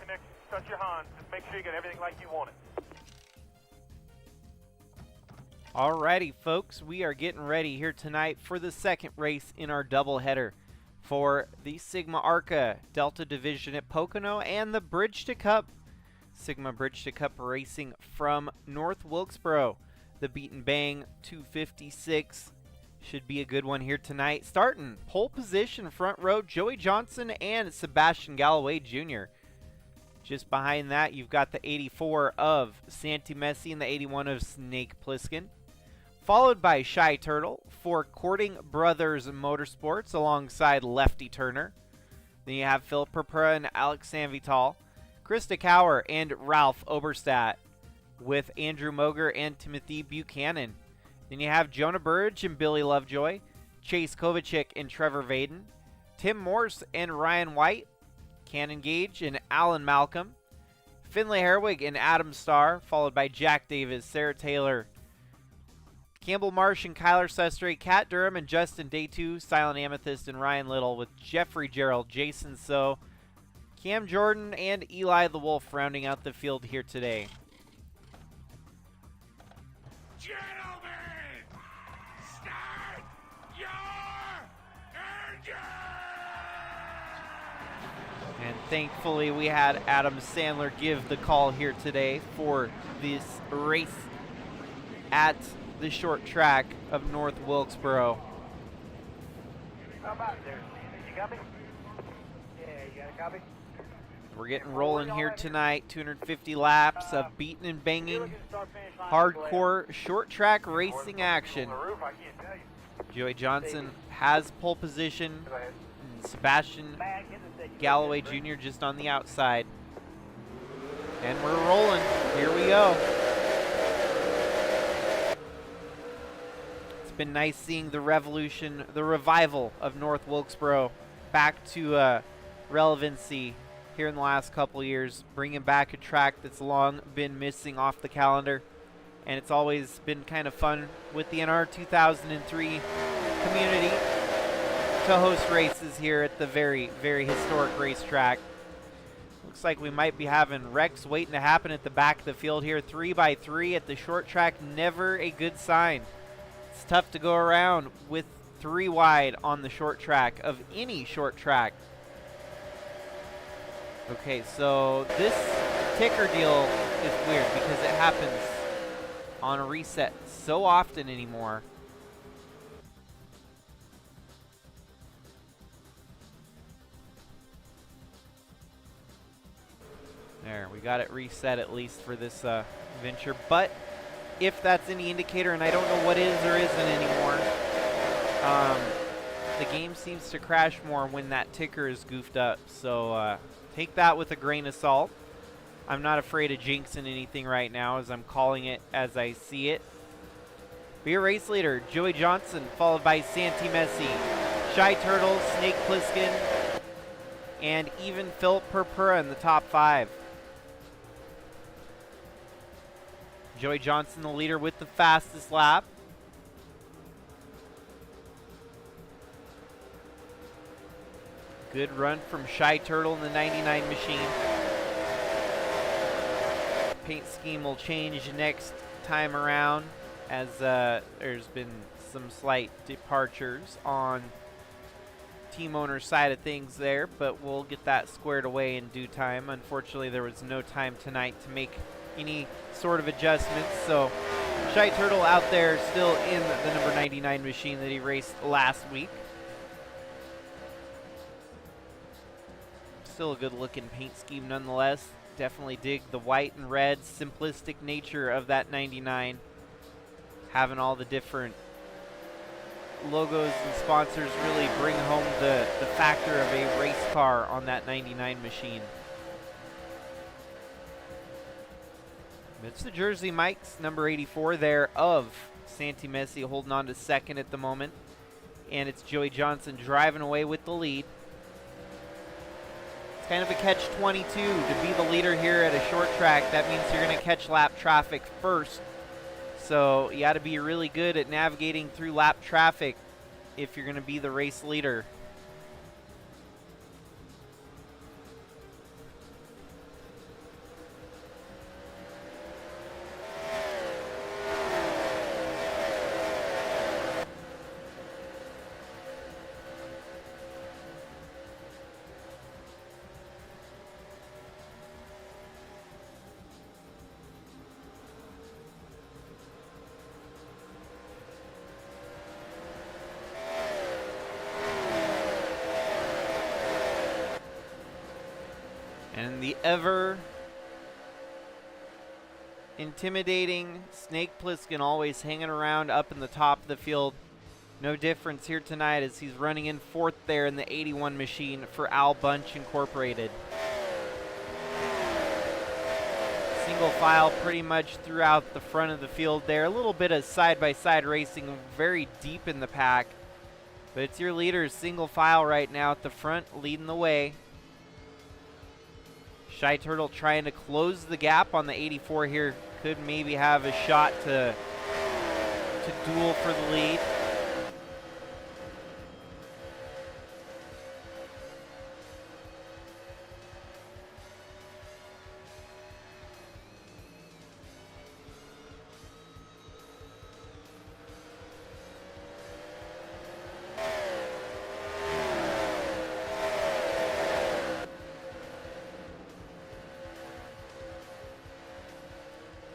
connect, touch your Hans. Just make sure you get everything like you want it. Alrighty, folks, we are getting ready here tonight for the second race in our doubleheader for the Sigma ARCA Delta Division at Pocono and the Bridge to Cup, Sigma Bridge to Cup Racing from North Wilkesboro. The Beat and Bang 256 should be a good one here tonight. Starting pole position, front row, Joey Johnson and Sebastian Galloway Jr. Just behind that, you've got the 84 of Santi Messi and the 81 of Snake Plissken. Followed by Shy Turtle for Courting Brothers Motorsports alongside Lefty Turner. Then you have Phil Perpera and Alex Sanvital, Krista Cower and Ralph Oberstadt with Andrew Moger and Timothy Buchanan. Then you have Jonah Burge and Billy Lovejoy, Chase Kovacic and Trevor Vaden, Tim Morse and Ryan White, Cannon Gage and Alan Malcolm, Finlay Herwig and Adam Starr, followed by Jack Davis, Sarah Taylor, Campbell Marsh and Kyler Sestre, Kat Durham and Justin Day 2, Silent Amethyst and Ryan Little with Jeffrey Gerald, Jason So, Cam Jordan and Eli the Wolf rounding out the field here today. Gentlemen, start your engine! And thankfully we had Adam Sandler give the call here today for this race at the short track of North Wilkesboro. How about there? You got me? Yeah, you got a copy? We're getting rolling here tonight. 250 laps of beating and banging, hardcore short track racing action. Joey Johnson has pole position. And Sebastian Galloway Jr. just on the outside. And we're rolling. Here we go. It's been nice seeing the revolution, the revival of North Wilkesboro back to relevancy here in the last couple years, bringing back a track that's long been missing off the calendar. And it's always been kind of fun with the NR2003 community to host races here at the very, very historic racetrack. Looks like we might be having wrecks waiting to happen at the back of the field here. 3x3 at the short track, never a good sign. It's tough to go around with 3 wide on the short track of any short track. Okay, so this ticker deal is weird because it happens on a reset so often anymore. There, we got it reset at least for this venture. But if that's any indicator, and I don't know what is or isn't anymore, the game seems to crash more when that ticker is goofed up. So take that with a grain of salt. I'm not afraid of jinxing anything right now as I'm calling it as I see it. For your race leader, Joey Johnson, followed by Santi Messi, Shy Turtle, Snake Plissken, and even Phil Perpera in the top 5. Joey Johnson, the leader with the fastest lap. Good run from Shy Turtle in the 99 machine. Paint scheme will change next time around as there's been some slight departures on team owner's side of things there, but we'll get that squared away in due time. Unfortunately, there was no time tonight to make any sort of adjustments, so Shy Turtle out there still in the number 99 machine that he raced last week. Still a good looking paint scheme nonetheless. Definitely dig the white and red simplistic nature of that 99. Having all the different logos and sponsors really bring home the factor of a race car on that 99 machine. It's the Jersey Mike's number 84 there of Santi Messi holding on to second at the moment. And it's Joey Johnson driving away with the lead. It's kind of a catch-22 to be the leader here at a short track. That means you're going to catch lap traffic first. So you got to be really good at navigating through lap traffic if you're going to be the race leader. And the ever intimidating Snake Plissken always hanging around up in the top of the field. No difference here tonight as he's running in fourth there in the 81 machine for Al Bunch Incorporated. Single file pretty much throughout the front of the field there. A little bit of side-by-side racing very deep in the pack. But it's your leaders single file right now at the front leading the way. Shy Turtle trying to close the gap on the 84 here. Could maybe have a shot to duel for the lead.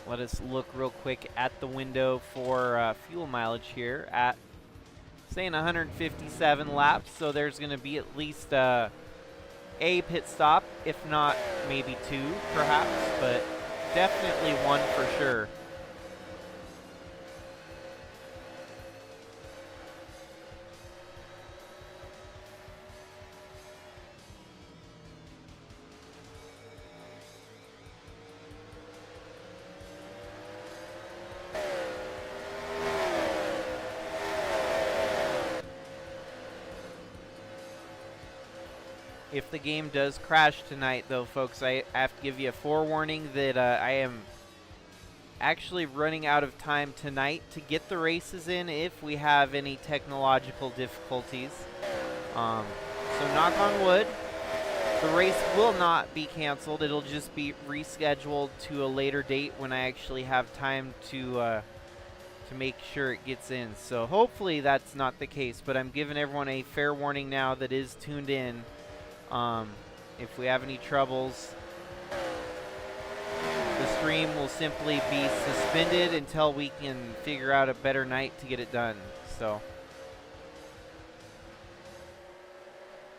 Let us look real quick at the window for fuel mileage here at saying 157 laps. So there's going to be at least a pit stop, if not maybe two perhaps, but definitely one for sure. If the game does crash tonight, though, folks, I have to give you a forewarning that I am actually running out of time tonight to get the races in if we have any technological difficulties. So knock on wood, the race will not be canceled. It'll just be rescheduled to a later date when I actually have time to make sure it gets in. So hopefully that's not the case, but I'm giving everyone a fair warning now that is tuned in. If we have any troubles, the stream will simply be suspended until we can figure out a better night to get it done. So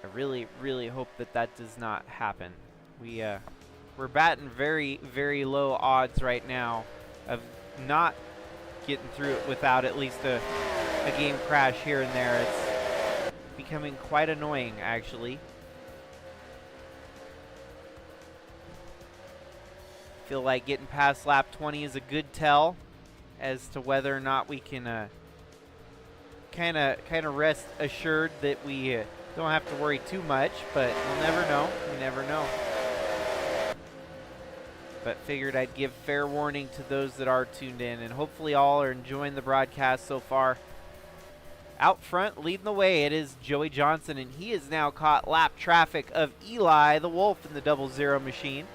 I really, really hope that that does not happen. We're batting very, very low odds right now of not getting through it without at least a game crash here and there. It's becoming quite annoying, actually. Feel like getting past lap 20 is a good tell as to whether or not we can kind of rest assured that we don't have to worry too much, but we'll never know. We never know. But figured I'd give fair warning to those that are tuned in, and hopefully all are enjoying the broadcast so far. Out front, leading the way, it is Joey Johnson, and he has now caught lap traffic of Eli the Wolf in the 00 machine.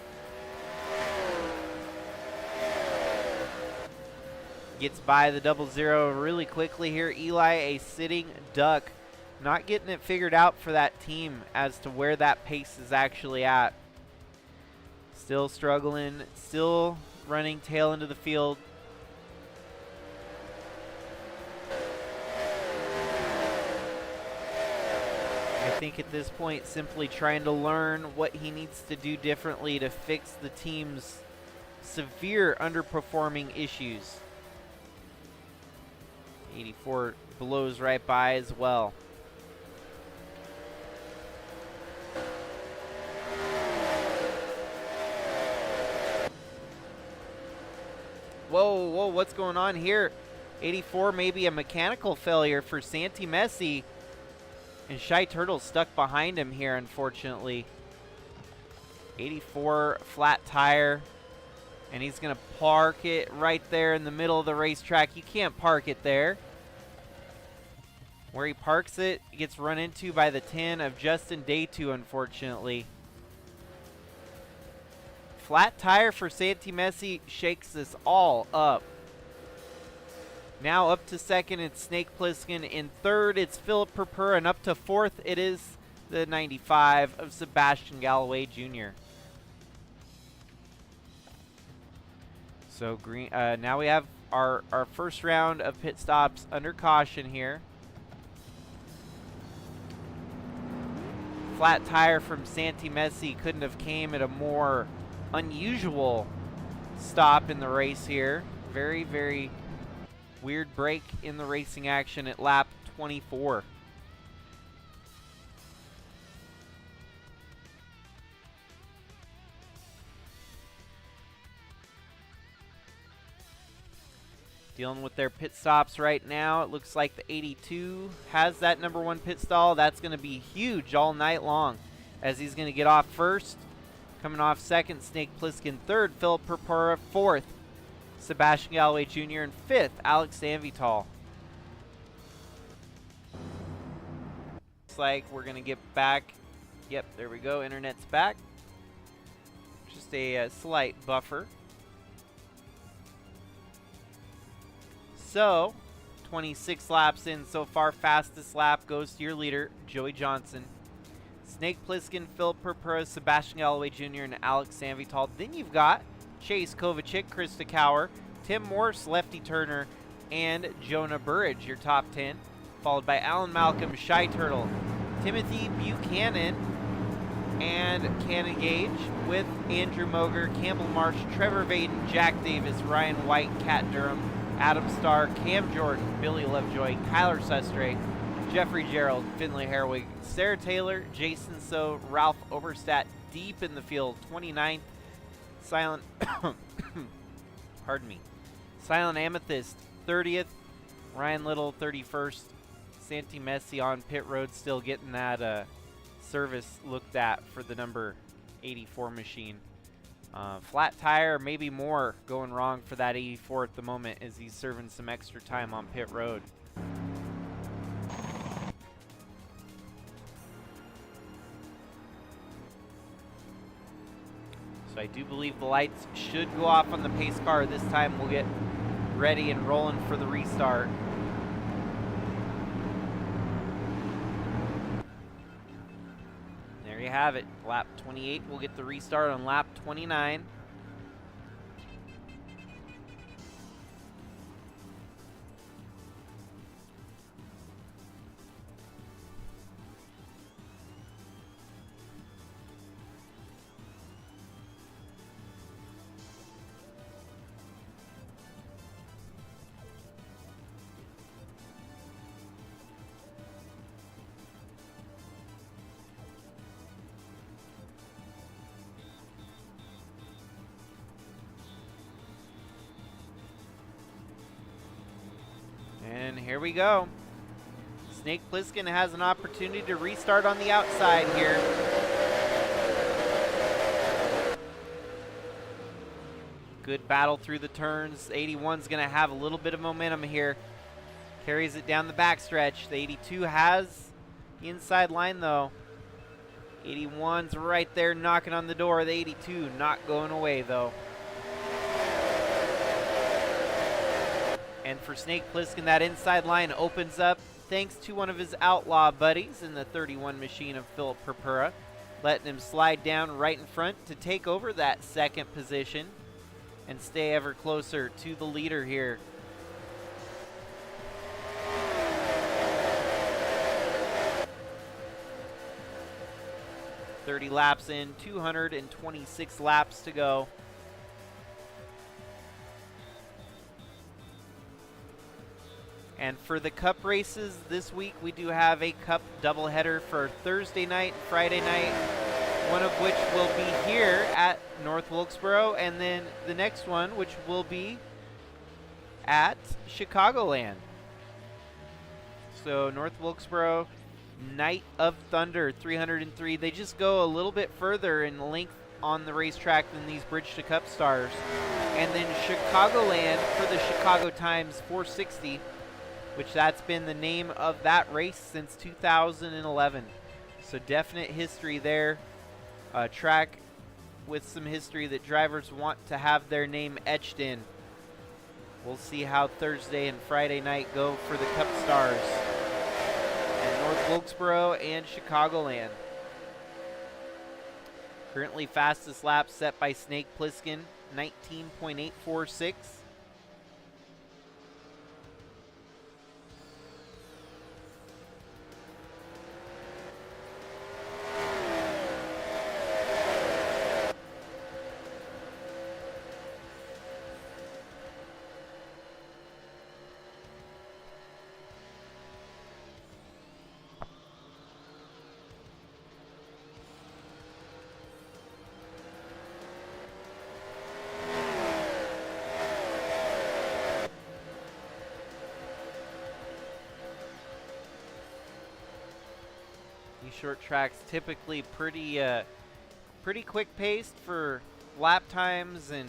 Gets by the 00 really quickly here. Eli, a sitting duck, not getting it figured out for that team as to where that pace is actually at. Still struggling, still running tail into the field. I think at this point simply trying to learn what he needs to do differently to fix the team's severe underperforming issues. 84 blows right by as well. Whoa, whoa, what's going on here? 84, maybe a mechanical failure for Santi Messi. And Shy Turtle stuck behind him here, unfortunately. 84, flat tire. And he's going to park it right there in the middle of the racetrack. You can't park it there. Where he parks it, he gets run into by the 10 of Justin Day2, unfortunately. Flat tire for Santi Messi shakes this all up. Now up to second, it's Snake Plissken. In third, it's Philip Perper. And up to fourth, it is the 95 of Sebastian Galloway Jr. So green. Now we have our first round of pit stops under caution here. Flat tire from Santi Messi couldn't have came at a more unusual stop in the race here. Very, very weird break in the racing action at lap 24. Dealing with their pit stops right now. It looks like the 82 has that number 1 pit stall. That's going to be huge all night long, as he's going to get off first. Coming off second, Snake Plissken third, Philip Purpura fourth, Sebastian Galloway Jr. and fifth, Alex Sanvital. Looks like we're going to get back. Yep, there we go. Internet's back. Just a slight buffer. So, 26 laps in so far. Fastest lap goes to your leader, Joey Johnson. Snake Plissken, Philip Purpura, Sebastian Galloway Jr., and Alex Sanvital. Then you've got Chase Kovacic, Krista Cower, Tim Morse, Lefty Turner, and Jonah Burridge, your top 10. Followed by Alan Malcolm, Shy Turtle, Timothy Buchanan, and Cannon Gage, with Andrew Moger, Campbell Marsh, Trevor Vaden, Jack Davis, Ryan White, Kat Durham, Adam Starr, Cam Jordan, Billy Lovejoy, Kyler Sestre, Jeffrey Gerald, Finley Herwig, Sarah Taylor, Jason So, Ralph Oberstadt deep in the field, 29th. Silent, pardon me, Silent Amethyst, 30th. Ryan Little, 31st. Santi Messi on pit road, still getting that service looked at for the number 84 machine. Flat tire, maybe more going wrong for that 84 at the moment, as he's serving some extra time on pit road. So I do believe the lights should go off on the pace car this time. We'll get ready and rolling for the restart. There you have it. Lap 28 will get the restart on lap 29. And here we go. Snake Plissken has an opportunity to restart on the outside here. Good battle through the turns. 81's going to have a little bit of momentum here. Carries it down the backstretch. The 82 has the inside line though. 81's right there knocking on the door. The 82 not going away though. And for Snake Plissken, that inside line opens up thanks to one of his outlaw buddies in the 31 machine of Philip Purpura, letting him slide down right in front to take over that second position and stay ever closer to the leader here. .30 laps in, 226 laps to go. And for the Cup races this week, we do have a Cup doubleheader for Thursday night and Friday night, one of which will be here at North Wilkesboro, and then the next one, which will be at Chicagoland. So North Wilkesboro, Night of Thunder 303. They just go a little bit further in length on the racetrack than these Bridge to Cup stars. And then Chicagoland for the Chicago Times 460, which that's been the name of that race since 2011. So definite history there. A track with some history that drivers want to have their name etched in. We'll see how Thursday and Friday night go for the Cup stars at North Wilkesboro and Chicagoland. Currently fastest lap set by Snake Plissken, 19.846. These short tracks typically pretty quick paced for lap times, and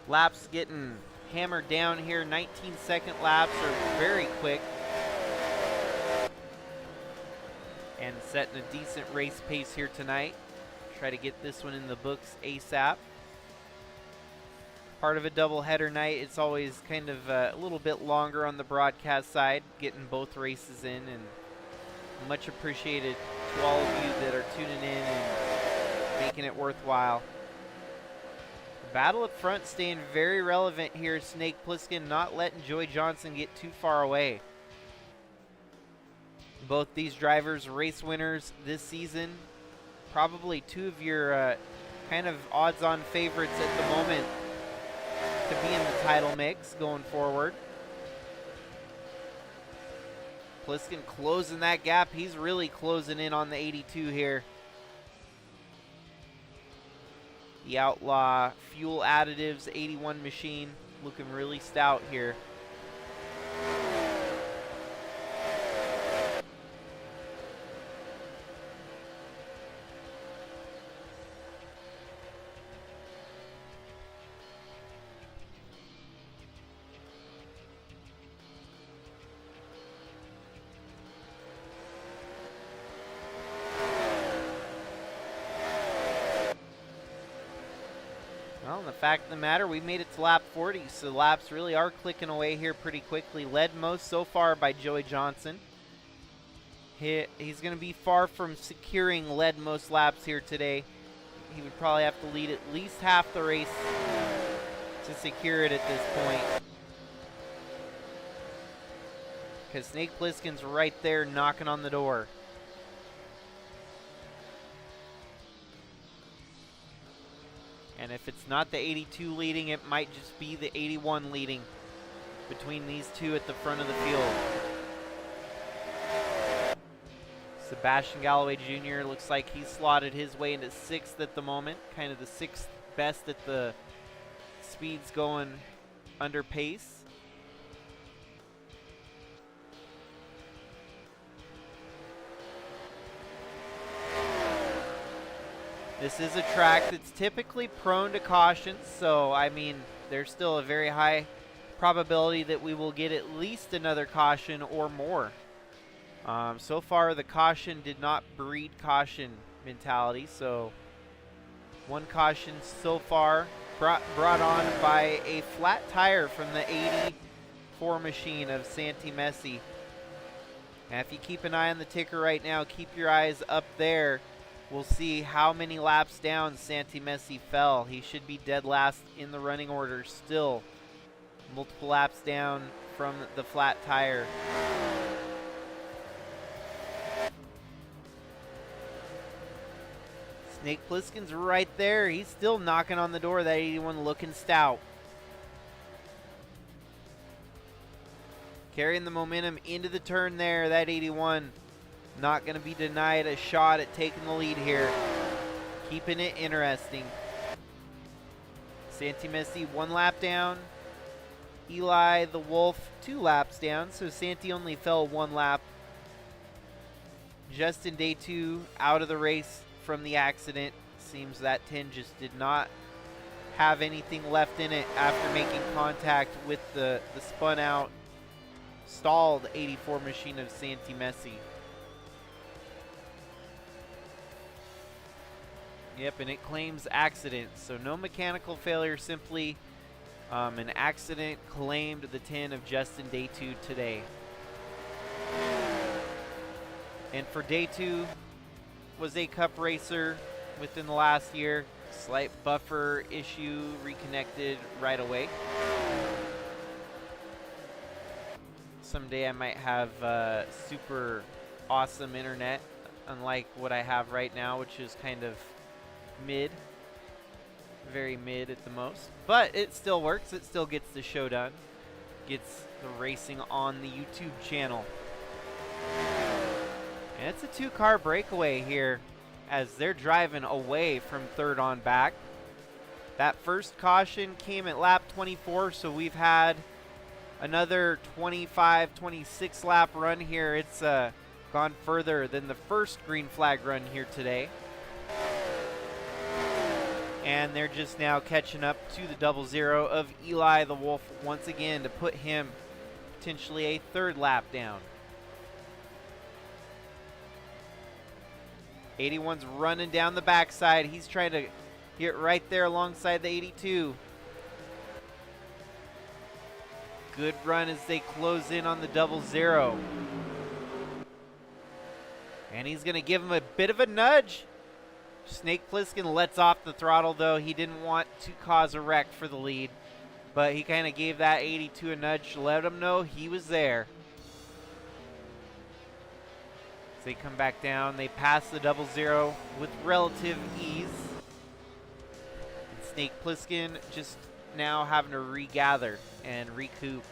laps getting hammered down here. 19-second laps are very quick and setting a decent race pace here tonight. Try to get this one in the books ASAP. Part of a doubleheader night, it's always kind of a little bit longer on the broadcast side, getting both races in, and much appreciated to all of you that are tuning in and making it worthwhile. The battle up front staying very relevant here. Snake Plissken not letting Joey Johnson get too far away. Both these drivers race winners this season. Probably two of your kind of odds-on favorites at the moment to be in the title mix going forward. Plissken closing that gap. He's really closing in on the 82 here. The Outlaw Fuel Additives 81 machine looking really stout here. Well, the fact of the matter, we made it to lap 40, so laps really are clicking away here pretty quickly. Led most so far by Joey Johnson. He's going to be far from securing led most laps here today. He would probably have to lead at least half the race to secure it at this point, because Snake Plissken's right there knocking on the door. And if it's not the 82 leading, it might just be the 81 leading between these two at the front of the field. Sebastian Galloway Jr. looks like he's slotted his way into 6th at the moment. Kind of the 6th best at the speeds going under pace. This is a track that's typically prone to cautions, so I mean, there's still a very high probability that we will get at least another caution or more. So far, the caution did not breed caution mentality, so one caution so far brought on by a flat tire from the 84 machine of Santi Messi. And if you keep an eye on the ticker right now, keep your eyes up there. We'll see how many laps down Santi Messi fell. He should be dead last in the running order still. Multiple laps down from the flat tire. Snake Plissken's right there. He's still knocking on the door of that 81, looking stout. Carrying the momentum into the turn there, that 81. Not going to be denied a shot at taking the lead here. Keeping it interesting. Santi Messi 1 lap down. Eli the Wolf 2 laps down, so Santi only fell 1 lap. Justin Day 2 out of the race from the accident. Seems that 10 just did not have anything left in it after making contact with the spun out, stalled 84 machine of Santi Messi. Yep, and it claims accident, so no mechanical failure, simply an accident claimed the 10 of Justin Day 2 today. And for Day 2, was a cup racer within the last year. Slight buffer issue, reconnected right away. Someday I might have super awesome internet, unlike what I have right now, which is kind of mid, very mid at the most, but it still works. It still gets the show done, gets the racing on the YouTube channel. And it's a 2-car breakaway here as they're driving away from 3rd on back. That first caution came at lap 24, so we've had another 25, 26 lap run here. It's gone further than the first green flag run here today. And they're just now catching up to the 00 of Eli the Wolf once again to put him potentially a third lap down. 81's running down the backside. He's trying to get right there alongside the 82. Good run as they close in on the 00. And he's going to give him a bit of a nudge. Snake Plissken lets off the throttle, though. He didn't want to cause a wreck for the lead. But he kind of gave that 82 a nudge to let him know he was there. As they come back down, they pass the 00 with relative ease. And Snake Plissken just now having to regather and recoup.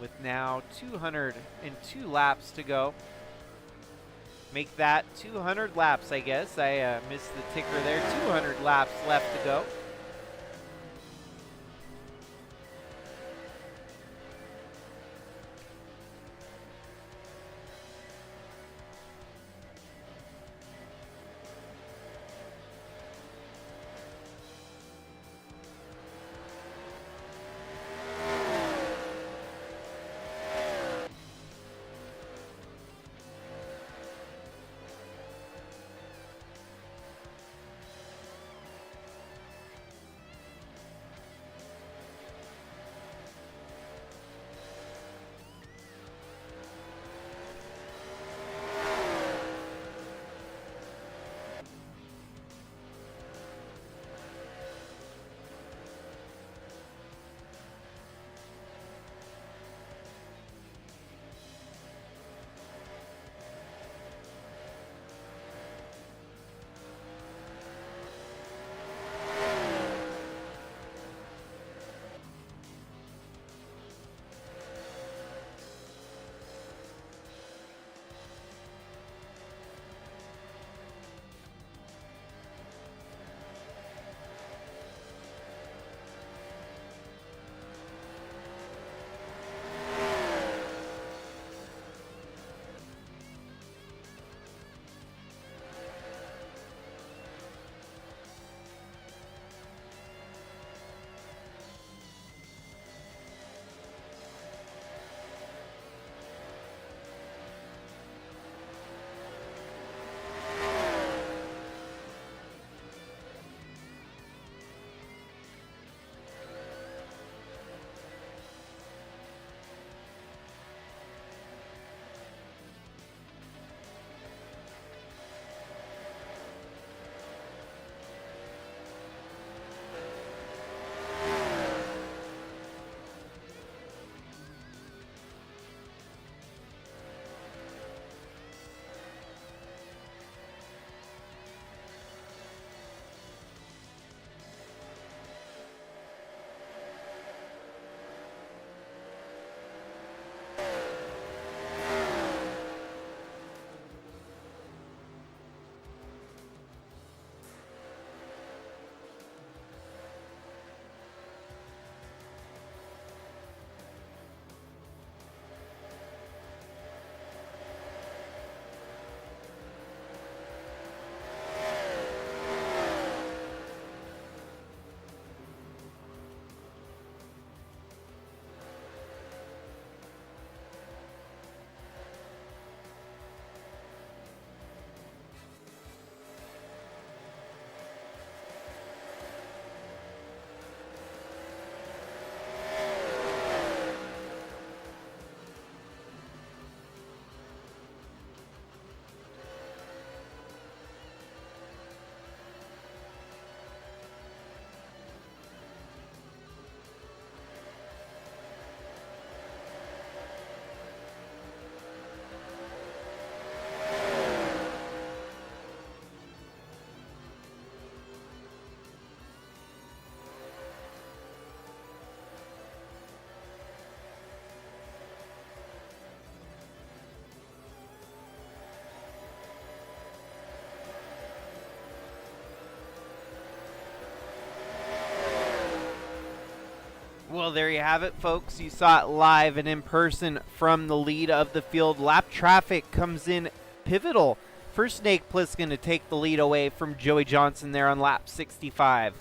With now 202 laps to go. Make that 200 laps, I guess. I missed the ticker there. 200 laps left to go. Well, there you have it, folks. You saw it live and in person from the lead of the field. Lap traffic comes in pivotal for Snake Plissken to take the lead away from Joey Johnson there on lap 65.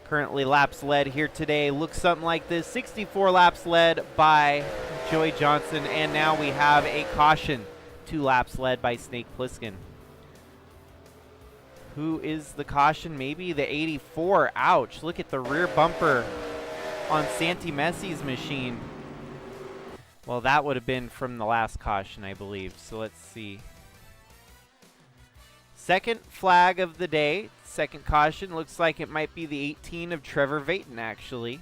Currently laps led here today looks something like this. 64 laps led by Joey Johnson, and now we have a caution. 2 laps led by Snake Plissken. Who is the caution? Maybe the 84. Ouch, look at the rear bumper on Santi Messi's machine. Well, that would have been from the last caution, I believe. So let's see. Second flag of the day. Second caution. Looks like it might be the 18 of Trevor Vaden, actually.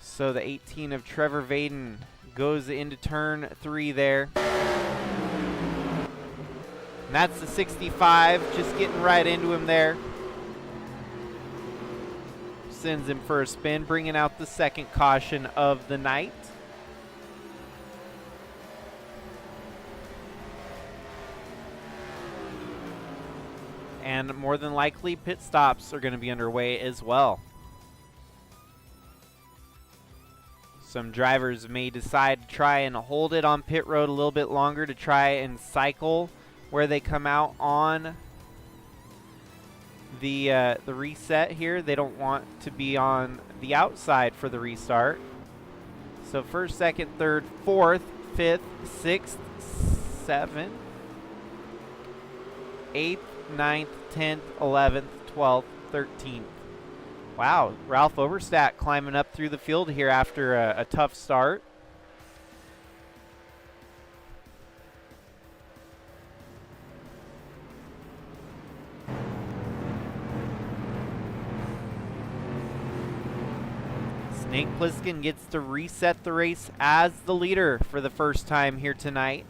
So the 18 of Trevor Vaden goes into turn 3 there. And that's the 65, just getting right into him there. Sends him for a spin, bringing out the second caution of the night. And more than likely, pit stops are going to be underway as well. Some drivers may decide to try and hold it on pit road a little bit longer to try and cycle where they come out on the reset here. They don't want to be on the outside for the restart. So first, second, third, fourth, fifth, sixth, seventh, 8th, 9th, 10th, 11th, 12th, 13th. Wow, Ralph Oberstadt climbing up through the field here after a tough start. Snake Plissken gets to reset the race as the leader for the first time here tonight.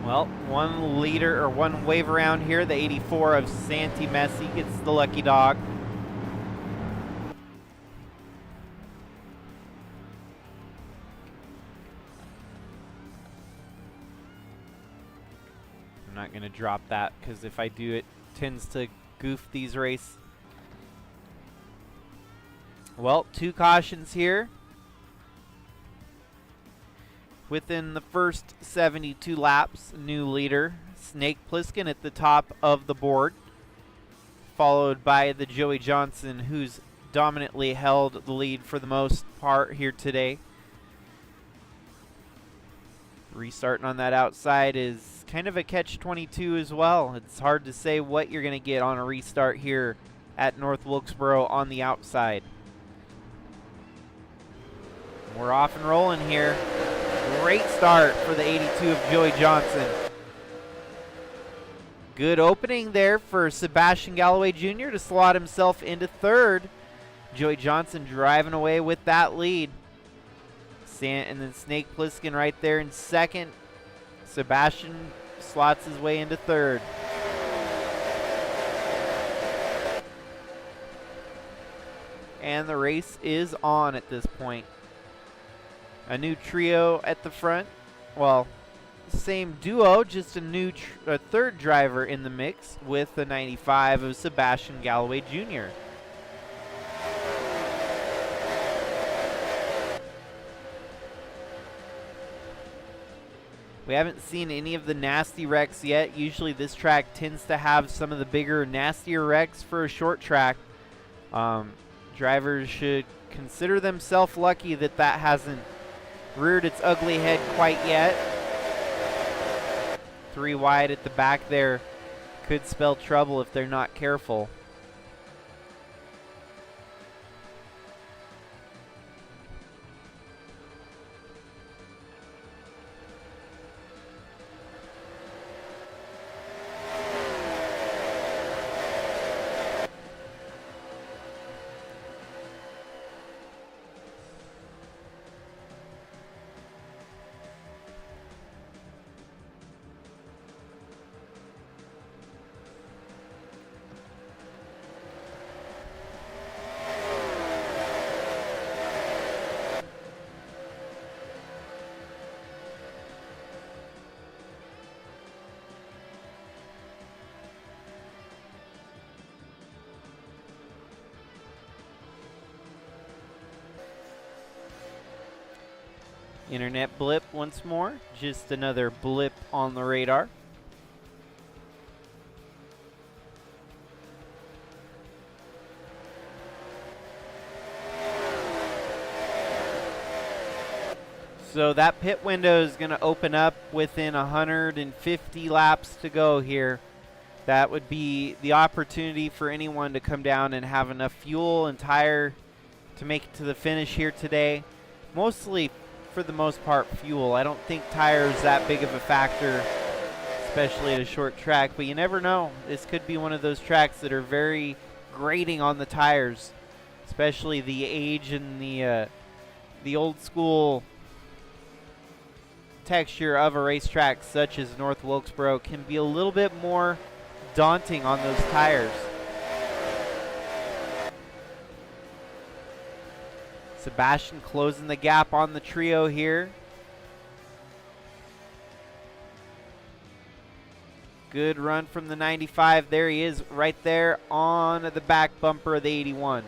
Well, one leader or one wave around here. The 84 of Santi Messi gets the lucky dog. I'm not going to drop that because if I do, it tends to goof these races. Well, 2 cautions here. Within the first 72 laps, new leader, Snake Plissken at the top of the board, followed by the Joey Johnson, who's dominantly held the lead for the most part here today. Restarting on that outside is kind of a catch-22 as well. It's hard to say what you're going to get on a restart here at North Wilkesboro on the outside. We're off and rolling here. Great start for the 82 of Joey Johnson. Good opening there for Sebastian Galloway Jr. to slot himself into third. Joey Johnson driving away with that lead. And then Snake Plissken right there in second. Sebastian slots his way into third. And the race is on at this point. A new trio at the front. Well, same duo, just a new third driver in the mix with the 95 of Sebastian Galloway Jr. We haven't seen any of the nasty wrecks yet. Usually this track tends to have some of the bigger, nastier wrecks for a short track. Drivers should consider themselves lucky that that hasn't reared its ugly head quite yet. 3 wide at the back there could spell trouble if they're not careful. Internet blip once more. Just another blip on the radar. So that pit window is going to open up within 150 laps to go here. That would be the opportunity for anyone to come down and have enough fuel and tire to make it to the finish here today. Mostly, for the most part, fuel. I don't think tire is that big of a factor, especially at a short track, but you never know. This could be one of those tracks that are very grating on the tires, especially the age and the old school texture of a racetrack such as North Wilkesboro can be a little bit more daunting on those tires. Sebastian closing the gap on the trio here. Good run from the 95. There he is right there on the back bumper of the 81.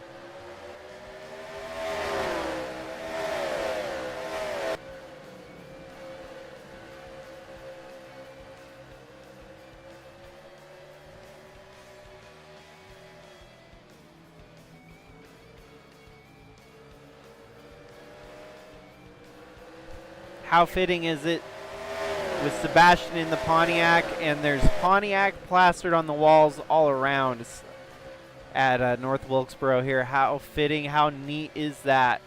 How fitting is it with Sebastian in the Pontiac, and there's Pontiac plastered on the walls all around at North Wilkesboro here. How fitting, how neat is that?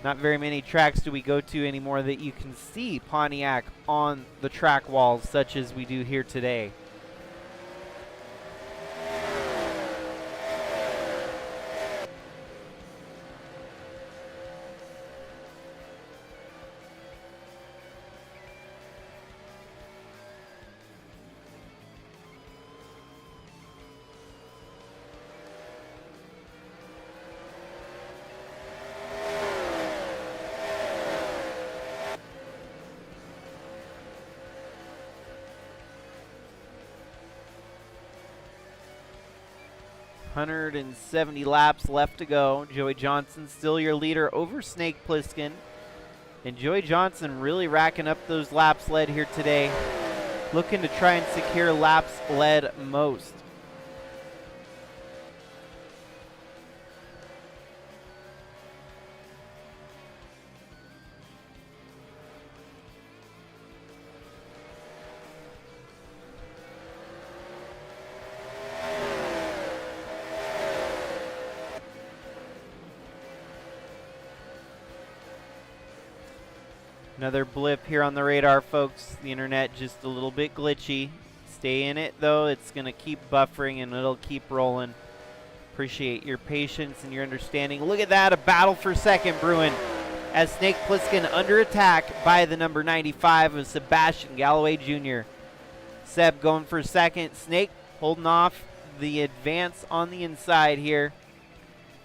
Not very many tracks do we go to anymore that you can see Pontiac on the track walls such as we do here today. .170 laps left to go. Joey Johnson still your leader over Snake Plissken. And Joey Johnson really racking up those laps led here today. Looking to try and secure laps led most. Another blip here on the radar, folks. The internet just a little bit glitchy. Stay in it, though. It's going to keep buffering, and it'll keep rolling. Appreciate your patience and your understanding. Look at that, a battle for second brewing as Snake Plissken under attack by the number 95 of Sebastian Galloway Jr. Seb going for second. Snake holding off the advance on the inside here.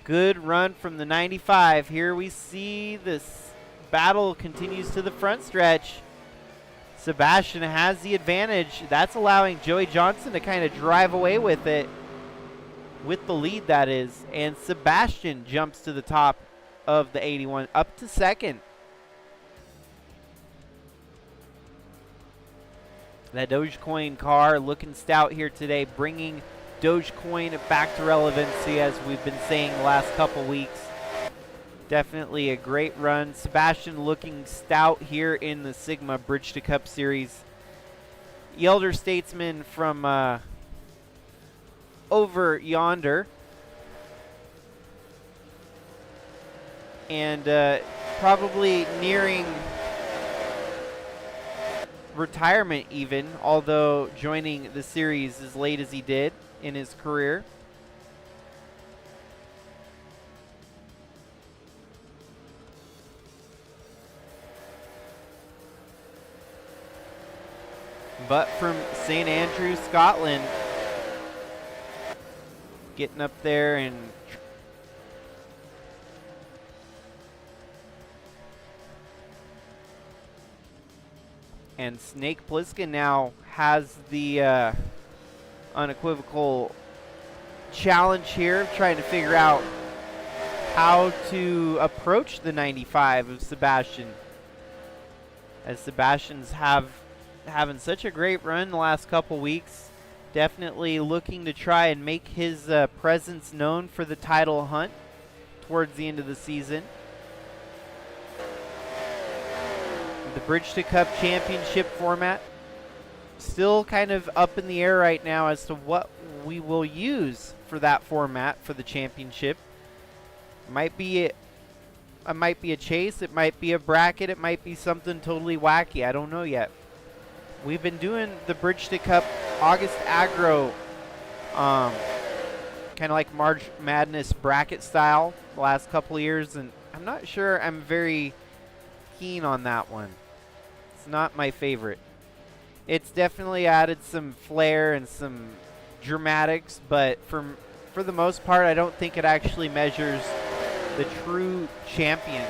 Good run from the 95. Here we see this battle continues to the front stretch. Sebastian has the advantage. That's allowing Joey Johnson to kind of drive away with it, with the lead, that is. And Sebastian jumps to the top of the 81, up to second. That Dogecoin car looking stout here today, bringing Dogecoin back to relevancy, as we've been saying the last couple weeks. Definitely a great run. Sebastian looking stout here in the Sigma Bridge to Cup Series. The elder statesman from over yonder. And probably nearing retirement even, although joining the series as late as he did in his career. But from St. Andrews, Scotland, getting up there and Snake Plissken now has the unequivocal challenge here of trying to figure out how to approach the 95 of Sebastian. as Sebastian's having such a great run the last couple weeks. Definitely looking to try and make his presence known for the title hunt towards the end of the season. The Bridge to Cup Championship format still kind of up in the air right now as to what we will use for that format for the championship. Might be a chase, it might be a bracket, it might be something totally wacky. I don't know yet. We've been doing the Bridge to Cup August Aggro, kind of like March Madness bracket style the last couple of years, and I'm not sure I'm very keen on that one. It's not my favorite. It's definitely added some flair and some dramatics, but for the most part, I don't think it actually measures the true champion.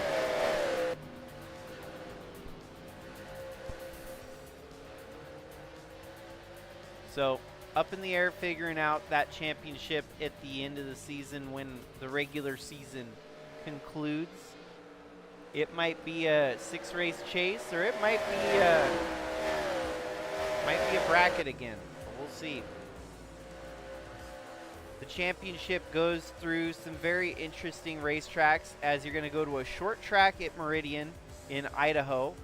So, up in the air figuring out that championship at the end of the season when the regular season concludes. It might be a 6-race chase, or it might be a bracket again. We'll see. The championship goes through some very interesting racetracks, as you're going to go to a short track at Meridian in Idaho.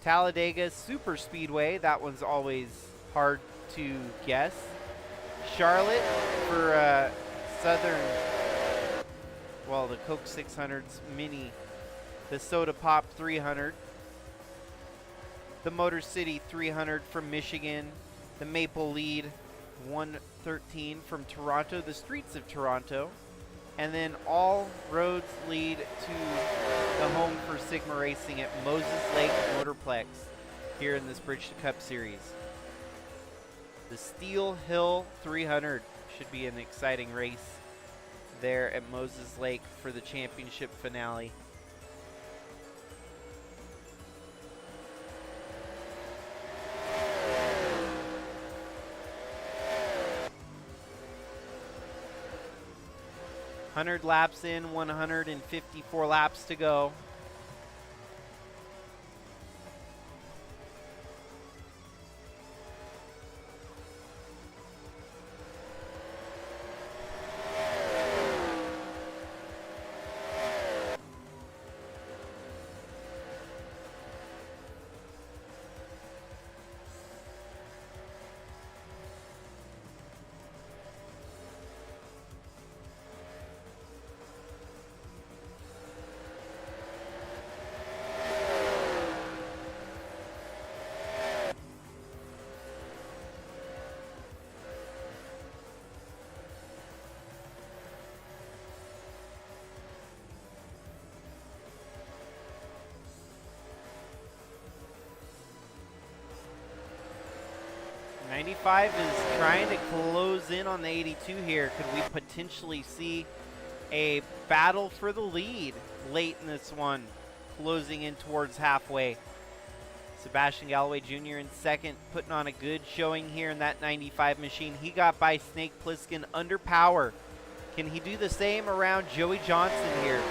Talladega Super Speedway, that one's always hard to guess. Charlotte for Southern, well, the Coke 600's mini, the Soda Pop 300, the Motor City 300 from Michigan, the Maple Lead 113 from Toronto, the Streets of Toronto, and then all roads lead to the home for Sigma Racing at Moses Lake Motorplex here in this Bridge to Cup series. The Steel Hill 300 should be an exciting race there at Moses Lake for the championship finale. $100 laps in, 154 laps to go. '95 is trying to close in on the 82 here. Could we potentially see a battle for the lead late in this one, closing in towards halfway? Sebastian Galloway Jr. in second, putting on a good showing here in that 95 machine. He got by Snake Plissken under power. Can he do the same around Joey Johnson here?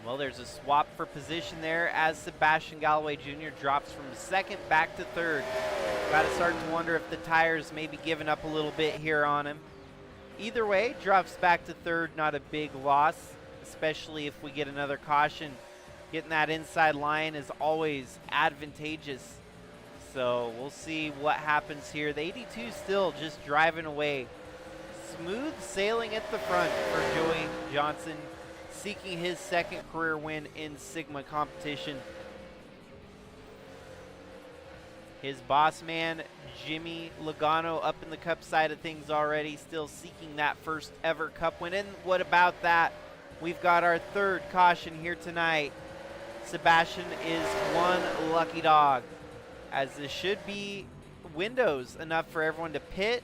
Well, there's a swap for position there as Sebastian Galloway Jr. drops from second back to third. Got to start to wonder if the tires may be giving up a little bit here on him. Either way, drops back to third, not a big loss, especially if we get another caution. Getting that inside line is always advantageous. So we'll see what happens here. The 82 still just driving away. Smooth sailing at the front for Joey Johnson, seeking his second career win in Sigma competition. His boss man, Jimmy Logano, up in the Cup side of things already, still seeking that first ever Cup win. And what about that? We've got our third caution here tonight. Sebastian is one lucky dog, as this should be windows enough for everyone to pit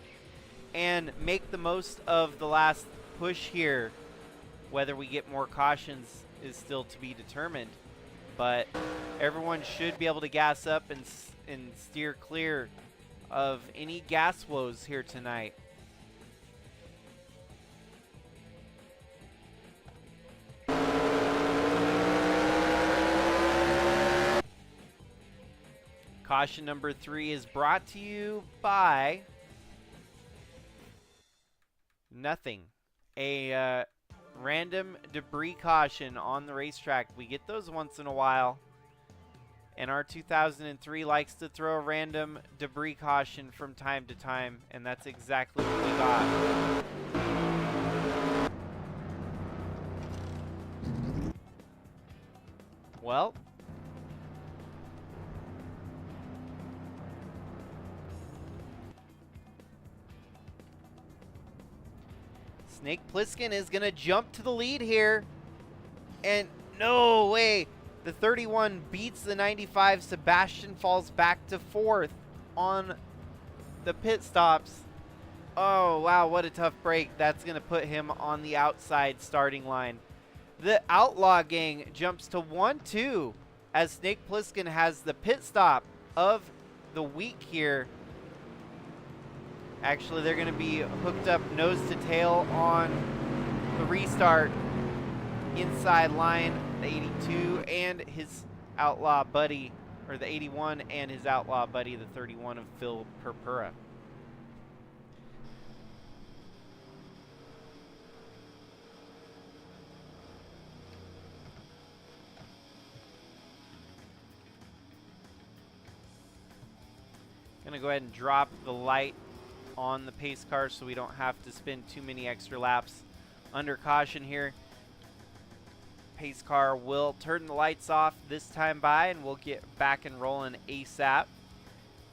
and make the most of the last push here. Whether we get more cautions is still to be determined, but everyone should be able to gas up and steer clear of any gas woes here tonight. Caution number 3 is brought to you by nothing. A random debris caution on the racetrack. We get those once in a while. NR2003 likes to throw a random debris caution from time to time, and that's exactly what we got. Well, Snake Plissken is going to jump to the lead here. And no way. The 31 beats the 95. Sebastian falls back to 4th on the pit stops. Oh, wow, what a tough break. That's going to put him on the outside starting line. The Outlaw Gang jumps to 1-2 as Snake Plissken has the pit stop of the week here. Actually, they're going to be hooked up nose to tail on the restart. Inside line, the 82 and his outlaw buddy, or the 81 and his outlaw buddy, the 31 of Phil Purpura. Gonna go ahead and drop the light on the pace car so we don't have to spend too many extra laps under caution here. Pace car will turn the lights off this time by, and we'll get back and rolling ASAP.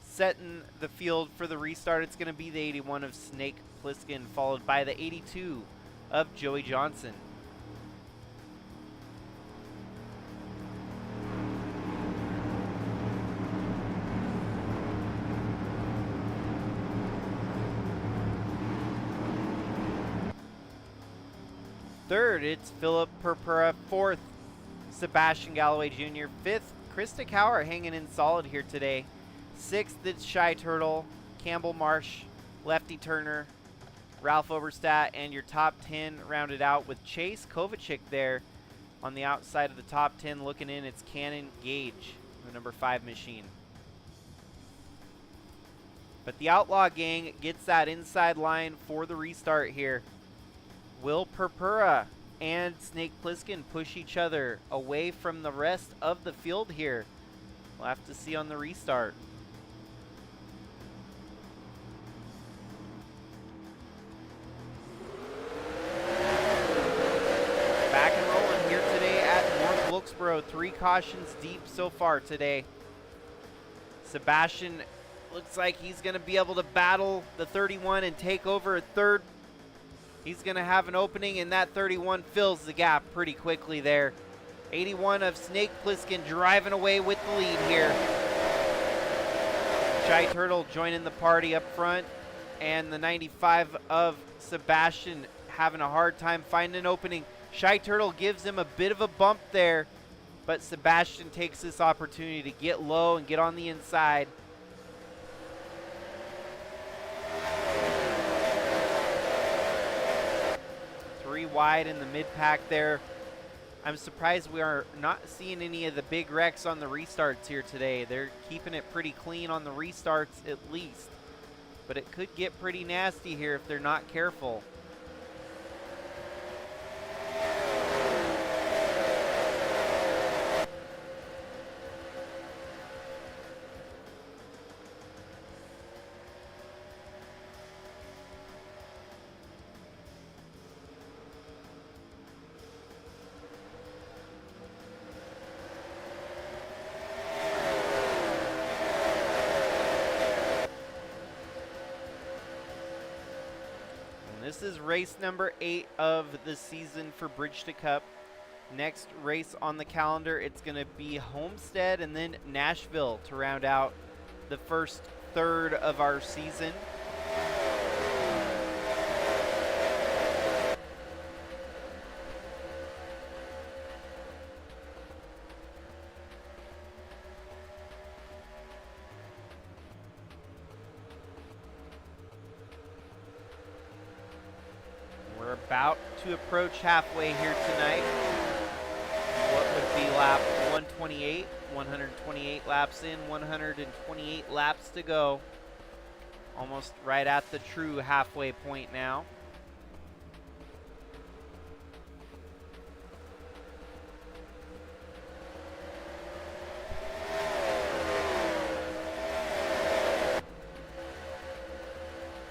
Setting the field for the restart, it's going to be the 81 of Snake Plissken, followed by the 82 of Joey Johnson. Third, it's Philip Purpura. 4th, Sebastian Galloway Jr. 5th, Krista Cower hanging in solid here today. 6th, it's Shy Turtle, Campbell Marsh, Lefty Turner, Ralph Oberstadt, and your top 10 rounded out with Chase Kovacic there on the outside of the top 10. Looking in, it's Cannon Gage, the number 5 machine. But the Outlaw Gang gets that inside line for the restart here. Will Purpura and Snake Plissken push each other away from the rest of the field here? We'll have to see on the restart. Back and rolling here today at North Wilkesboro. 3 cautions deep so far today. Sebastian looks like he's going to be able to battle the 31 and take over a 3rd. He's going to have an opening, and that 31 fills the gap pretty quickly there. 81 of Snake Plissken driving away with the lead here. Shy Turtle joining the party up front, and the 95 of Sebastian having a hard time finding an opening. Shy Turtle gives him a bit of a bump there, but Sebastian takes this opportunity to get low and get on the inside. Wide in the mid-pack there I'm surprised we are not seeing any of the big wrecks on the restarts here today. They're keeping it pretty clean on the restarts at least. But it could get pretty nasty here if they're not careful. This is race number 8 of the season for Bridge to Cup. Next race on the calendar, it's going to be Homestead and then Nashville to round out the first third of our season. We're about to approach halfway here tonight. What would be lap 128? 128 laps in, 128 laps to go. Almost right at the true halfway point now.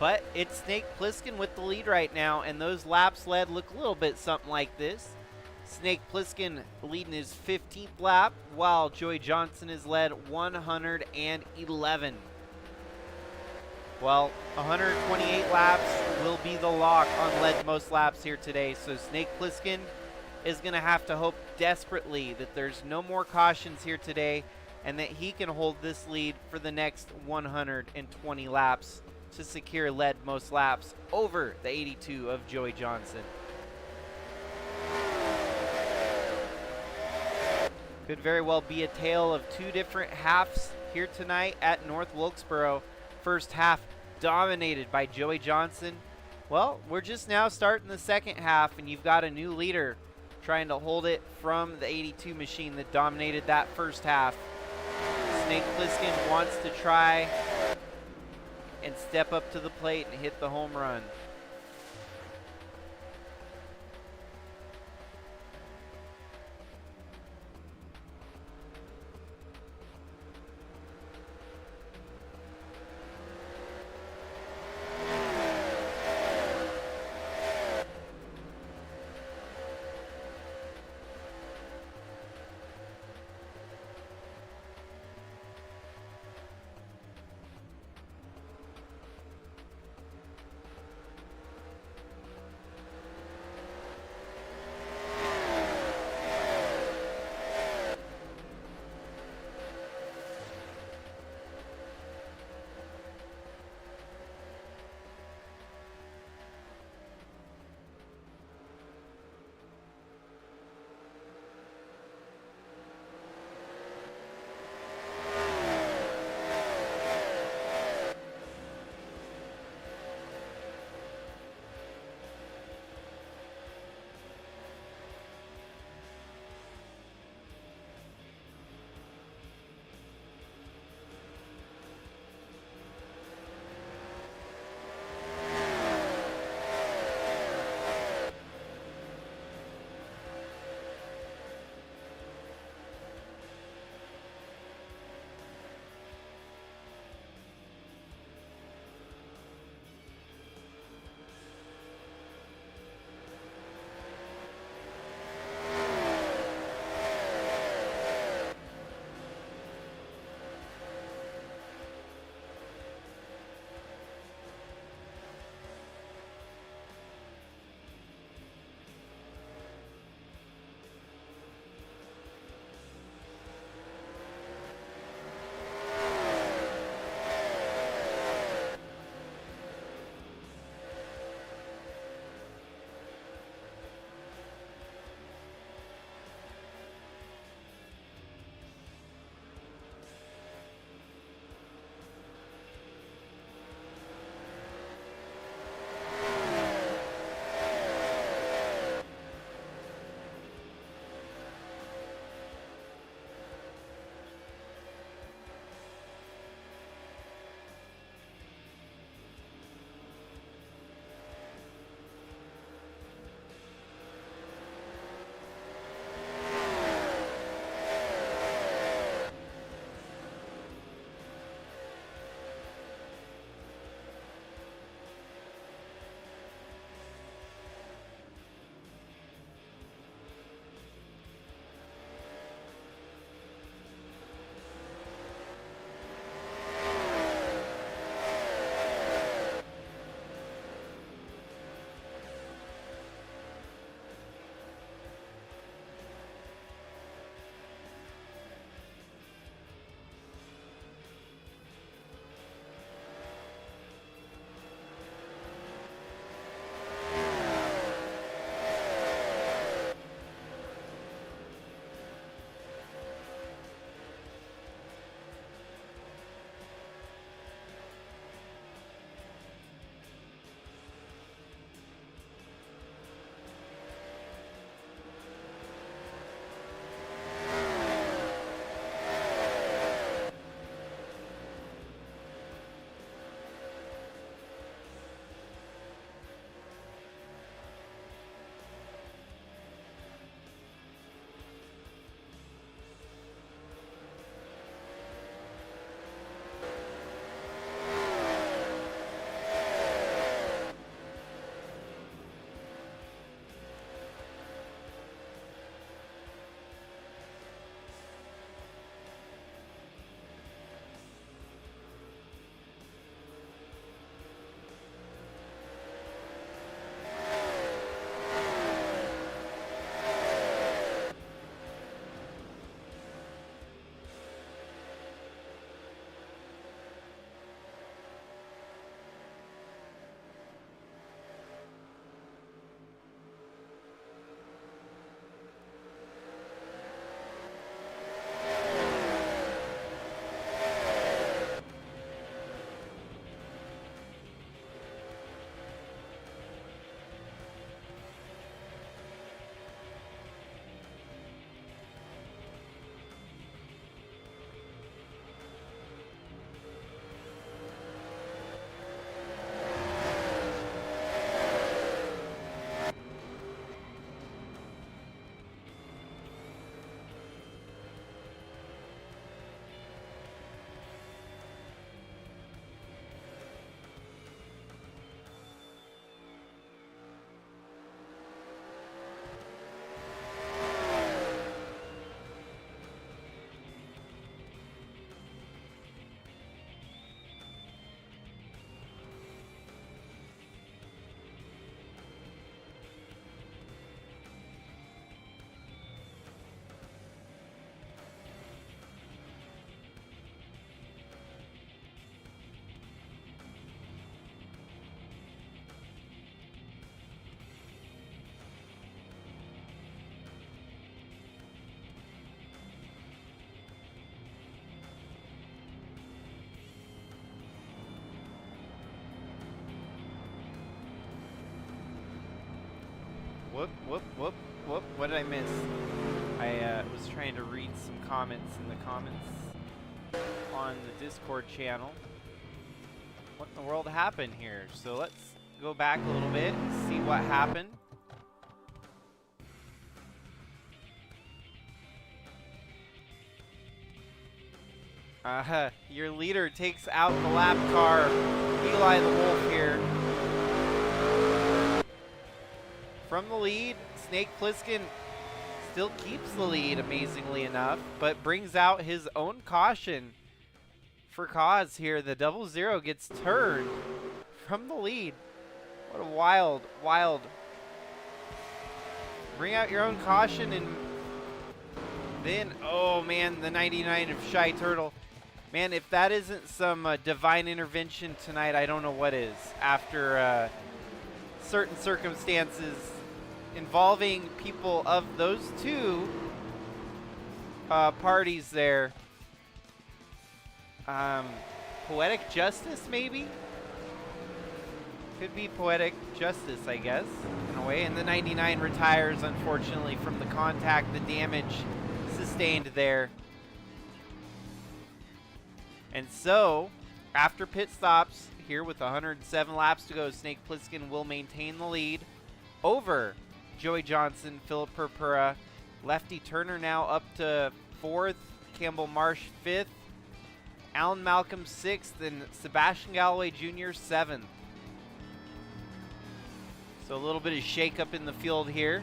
But it's Snake Plissken with the lead right now, and those laps led look a little bit something like this. Snake Plissken leading his 15th lap, while Joey Johnson is led 111. Well, 128 laps will be the lock on led most laps here today, so Snake Plissken is going to have to hope desperately that there's no more cautions here today and that he can hold this lead for the next 120 laps to secure led most laps over the 82 of Joey Johnson. Could very well be a tale of two different halves here tonight at North Wilkesboro. First half dominated by Joey Johnson. Well, we're just now starting the second half, and you've got a new leader trying to hold it from the 82 machine that dominated that first half. Snake Plissken wants to try and step up to the plate and hit the home run. Whoop, whoop, whoop, whoop. What did I miss? I was trying to read some comments in the comments on the Discord channel. What in the world happened here? So let's go back a little bit and see what happened. Your leader takes out the lap car. Eli the Wolf here. From the lead, Snake Plissken still keeps the lead, amazingly enough, but brings out his own caution for cause here. The 00 gets turned from the lead. What a wild, wild. Bring out your own caution, and then, oh man, the 99 of Shy Turtle. Man, if that isn't some divine intervention tonight, I don't know what is. After certain circumstances involving people of those two parties there. Poetic justice, maybe? Could be poetic justice, I guess, in a way. And the 99 retires, unfortunately, from the contact, the damage sustained there. And so, after pit stops, here with 107 laps to go, Snake Plissken will maintain the lead over Joey Johnson, Philip Purpura, Lefty Turner now up to 4th, Campbell Marsh 5th, Alan Malcolm 6th, and Sebastian Galloway Jr. 7th. So a little bit of shake-up in the field here.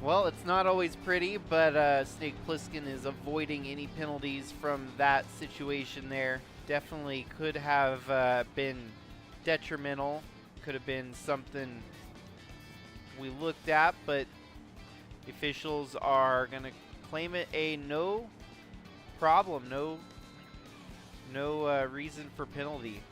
Well, it's not always pretty, but Snake Plissken is avoiding any penalties from that situation there. Definitely could have been detrimental. Could have been something we looked at, but the officials are going to claim it a no problem, no reason for penalty.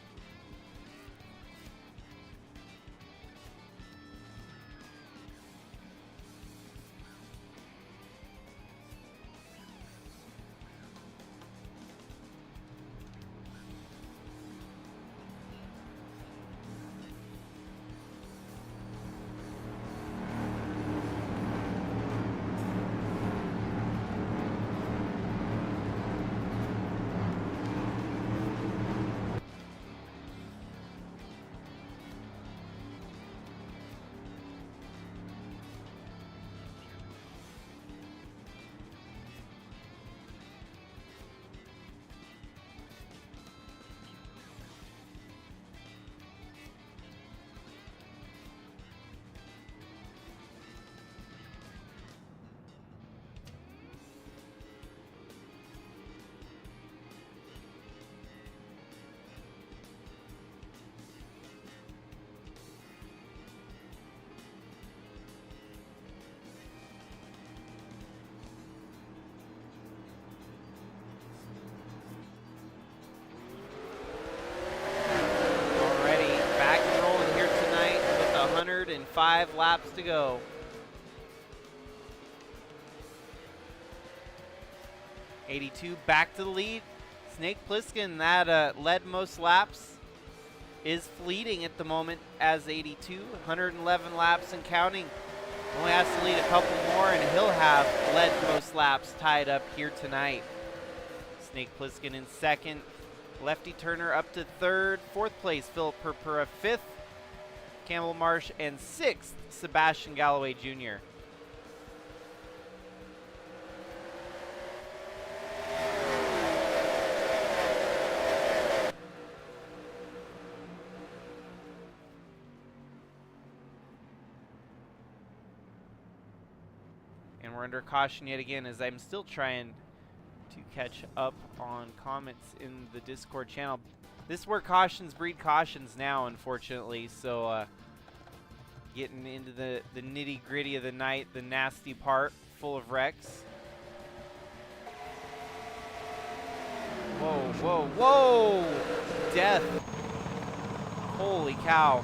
And 5 laps to go. '82 back to the lead. Snake Plissken, that led most laps, is fleeting at the moment as 82. 111 laps and counting. Only has to lead a couple more, and he'll have led most laps tied up here tonight. Snake Plissken in 2nd. Lefty Turner up to 3rd. 4th place, Philip Purpura 5th. Campbell Marsh, and 6th, Sebastian Galloway Jr. And we're under caution yet again, as I'm still trying to catch up on comments in the Discord channel. This is where cautions breed cautions now, unfortunately. So getting into the nitty gritty of the night, the nasty part, full of wrecks. Whoa, whoa, whoa! Death. Holy cow.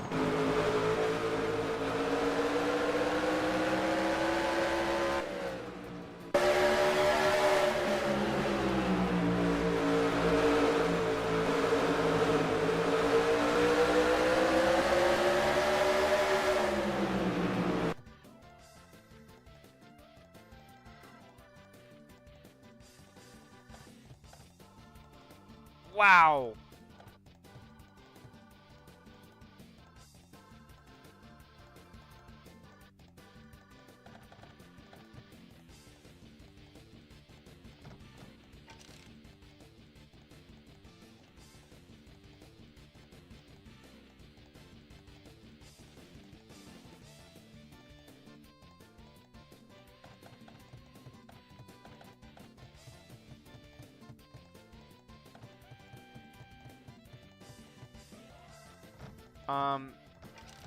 Wow.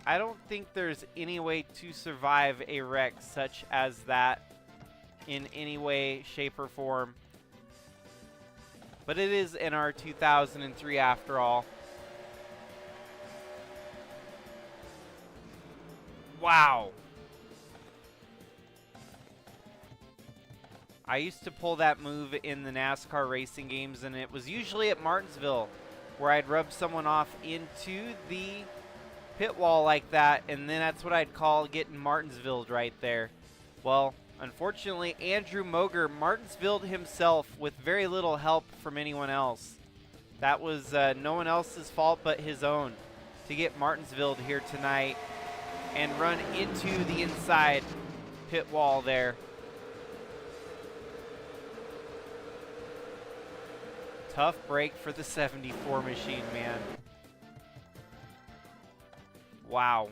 I don't think there's any way to survive a wreck such as that in any way, shape, or form. But it is NR2003 after all. Wow. I used to pull that move in the NASCAR racing games, and it was usually at Martinsville, where I'd rub someone off into the pit wall like that, and then that's what I'd call getting Martinsville'd right there. Well, unfortunately, Andrew Moger Martinsville'd himself with very little help from anyone else. That was no one else's fault but his own to get Martinsville'd here tonight and run into the inside pit wall there. Tough break for the 74 machine, man. Wow.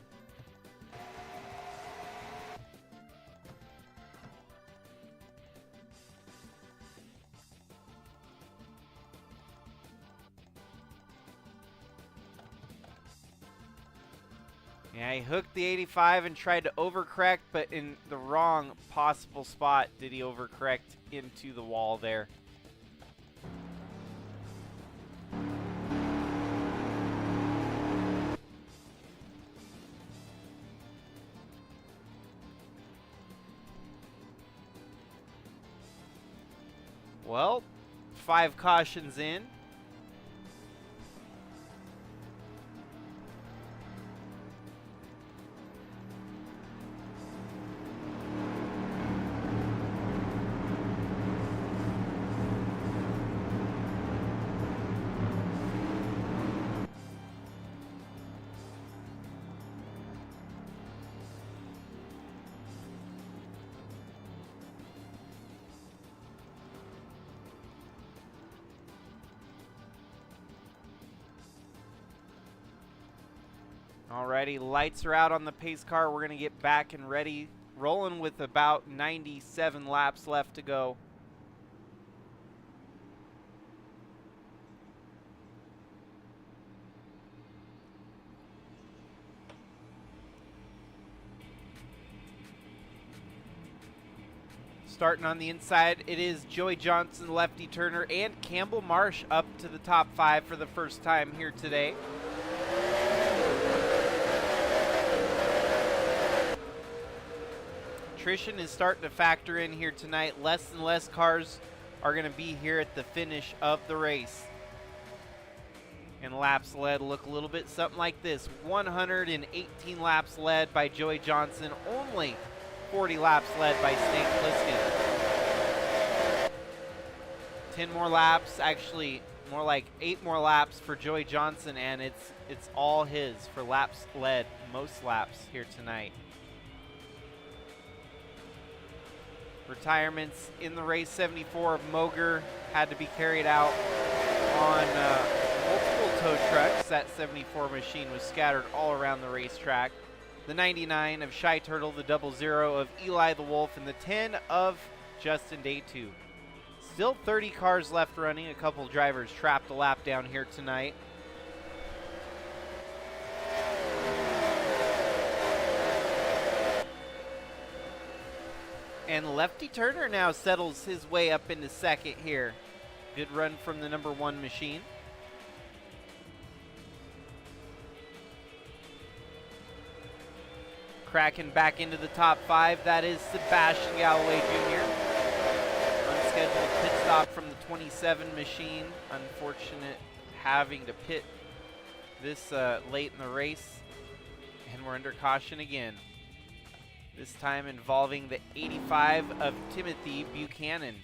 Yeah, he hooked the 85 and tried to overcorrect, but in the wrong possible spot did he overcorrect into the wall there. Well, 5 cautions in. Alrighty, lights are out on the pace car. We're going to get back and ready, rolling with about 97 laps left to go. Starting on the inside, it is Joey Johnson, Lefty Turner, and Campbell Marsh up to the top 5 for the first time here today. Attrition is starting to factor in here tonight. Less and less cars are going to be here at the finish of the race. And laps led look a little bit something like this. 118 laps led by Joey Johnson. Only 40 laps led by Snake Plissken. 10 more laps, actually more like 8 more laps for Joey Johnson, and it's all his for laps led, most laps here tonight. Retirements in the race. 74 of Moger had to be carried out on multiple tow trucks. That 74 machine was scattered all around the racetrack. The 99 of Shy Turtle, the 00 of Eli the Wolf, and the 10 of Justin Day2. Still 30 cars left running. A couple drivers trapped a lap down here tonight. And Lefty Turner now settles his way up into second here. Good run from the number 1 machine. Cracking back into the top 5, that is Sebastian Galloway Jr. Unscheduled pit stop from the 27 machine. Unfortunate having to pit this late in the race. And we're under caution again. This time involving the 85 of Timothy Buchanan.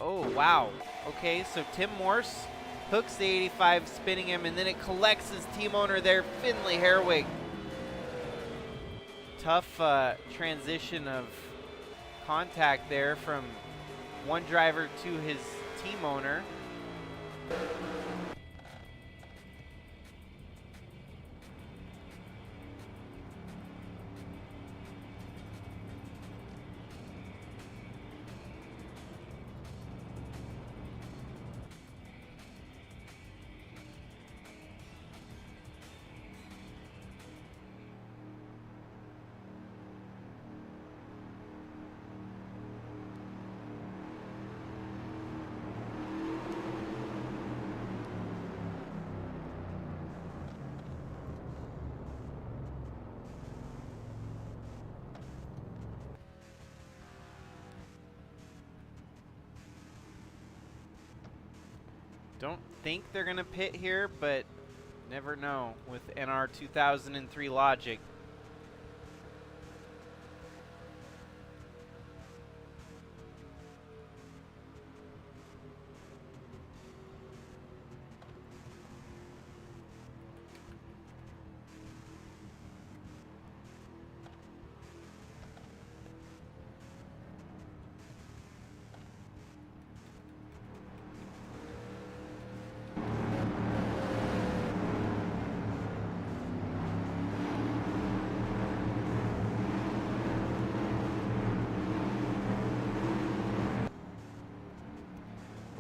Oh, wow. Okay, so Tim Morse hooks the 85, spinning him, and then it collects his team owner there, Finley Herwig. Tough transition of contact there from one driver to his team owner. Don't think they're going to pit here, but never know with NR2003 logic.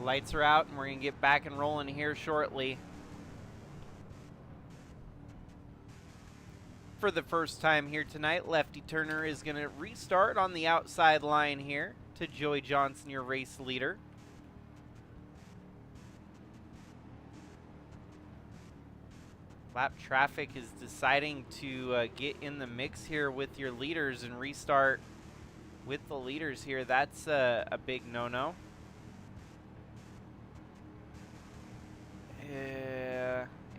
Lights are out, and we're going to get back and rolling here shortly. For the first time here tonight, Lefty Turner is going to restart on the outside line here to Joey Johnson, your race leader. Lap traffic is deciding to get in the mix here with your leaders and restart with the leaders here. That's a big no-no.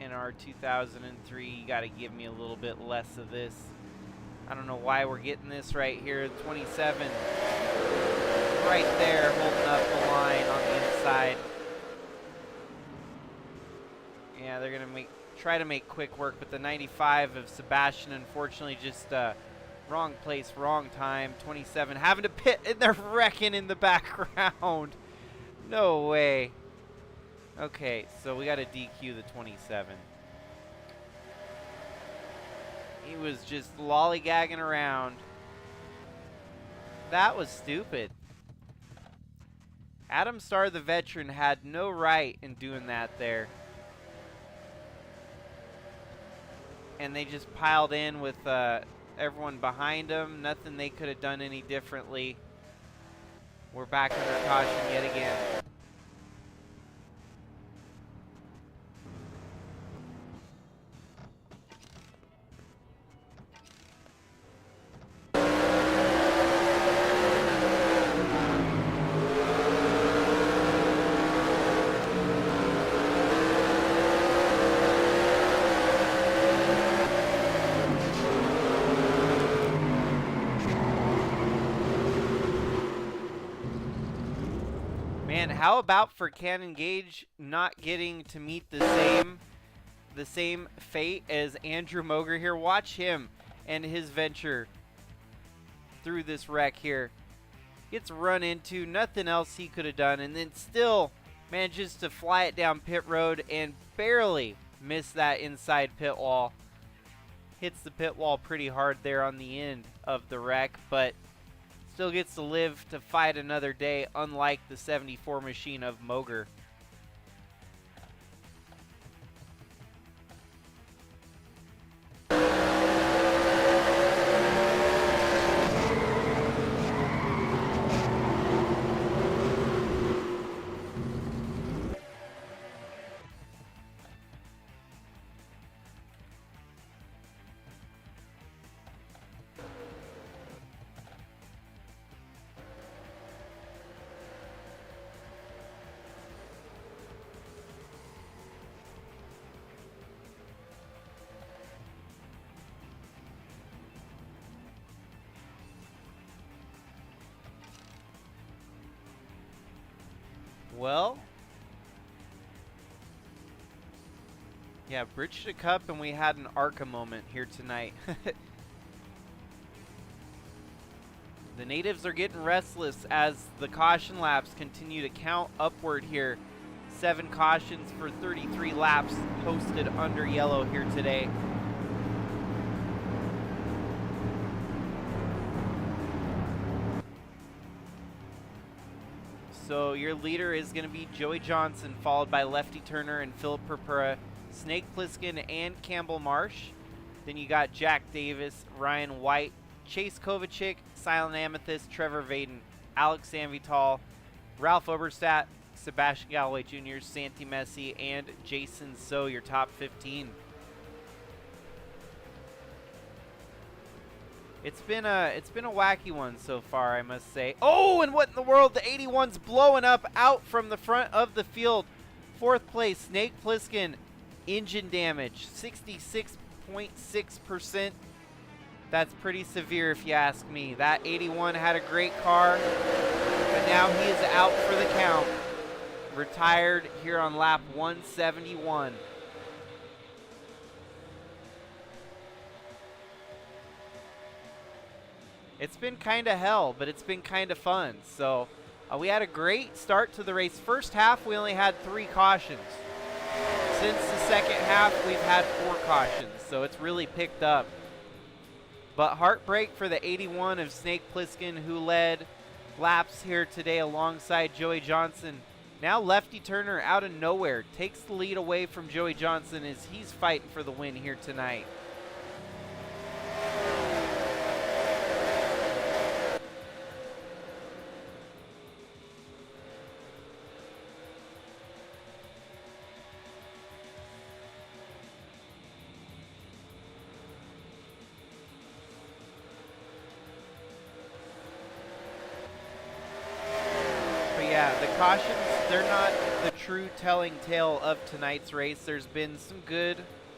NR2003, you got to give me a little bit less of this. I don't know why we're getting this right here. 27, right there, holding up the line on the inside. Yeah, they're gonna try to make quick work, but the 95 of Sebastian, unfortunately, just wrong place, wrong time. 27 having to pit, and they're wrecking in the background. No way. Okay, so we got to DQ the 27. He was just lollygagging around. That was stupid. Adam Starr, the veteran, had no right in doing that there. And they just piled in with everyone behind them. Nothing they could have done any differently. We're back under caution yet again. Man, how about for Cannon Gage not getting to meet the same fate as Andrew Moger here? Watch him and his venture through this wreck here. Gets run into, nothing else he could have done, and then still manages to fly it down pit road and barely miss that inside pit wall. Hits the pit wall pretty hard there on the end of the wreck, but still gets to live to fight another day, unlike the 74 machine of Moger. Well, yeah, Bridge to Cup, and we had an ARCA moment here tonight. The natives are getting restless as the caution laps continue to count upward here. 7 cautions for 33 laps posted under yellow here today. So your leader is going to be Joey Johnson, followed by Lefty Turner and Philip Purpura, Snake Plissken and Campbell Marsh. Then you got Jack Davis, Ryan White, Chase Kovacic, Silent Amethyst, Trevor Vaden, Alex Sanvital, Ralph Oberstadt, Sebastian Galloway Jr., Santi Messi, and Jason So, your top 15. It's been a wacky one so far, I must say. Oh, and what in the world? The 81's blowing up out from the front of the field. 4th place, Snake Plissken, engine damage, 66.6%. That's pretty severe if you ask me. That 81 had a great car, but now he is out for the count. Retired here on lap 171. It's been kind of hell, but it's been kind of fun. So we had a great start to the race. First half, we only had 3 cautions. Since the second half, we've had 4 cautions, so it's really picked up. But heartbreak for the 81 of Snake Plissken, who led laps here today alongside Joey Johnson. Now Lefty Turner out of nowhere takes the lead away from Joey Johnson as he's fighting for the win here tonight. Cautions, they're not the true telling tale of tonight's race. There's been some good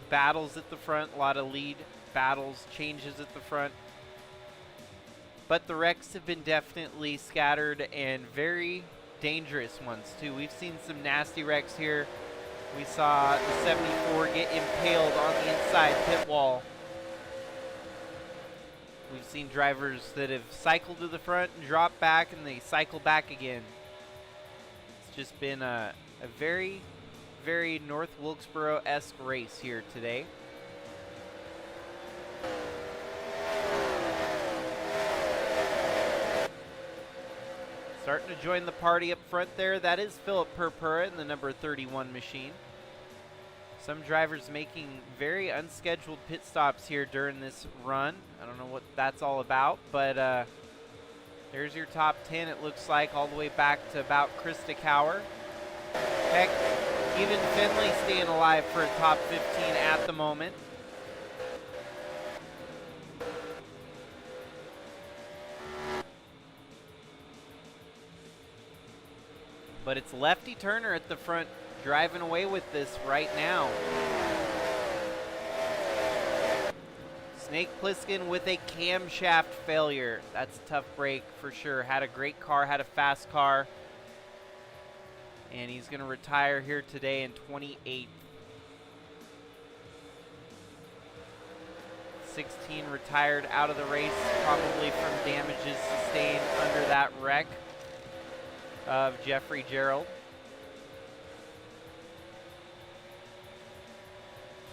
battles at the front, a lot of lead battles, changes at the front. But the wrecks have been definitely scattered and very dangerous ones too. We've seen some nasty wrecks here. We saw the 74 get impaled on the inside pit wall. We've seen drivers that have cycled to the front and dropped back and they cycle back again. Just been a very, very North Wilkesboro-esque race here today. Starting to join the party up front there, that is Philip Purpura in the number 31 machine. Some drivers making very unscheduled pit stops here during this run. I don't know what that's all about, but there's your top 10, it looks like, all the way back to about Krista Cower. Heck, even Finley staying alive for a top 15 at the moment. But it's Lefty Turner at the front driving away with this right now. Snake Plissken with a camshaft failure. That's a tough break for sure. Had a great car, had a fast car. And he's going to retire here today in 28th. 16 retired out of the race, probably from damages sustained under that wreck of Jeffrey Gerald.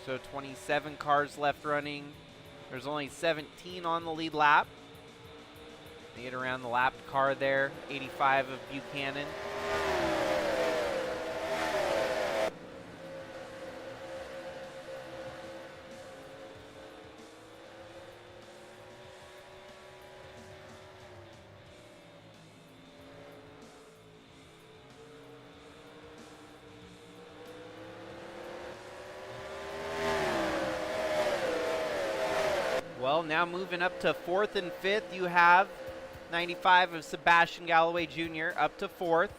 So 27 cars left running. There's only 17 on the lead lap. They get around the lapped car there, 85 of Buchanan. Well, now moving up to 4th and 5th, you have 95 of Sebastian Galloway Jr. up to 4th,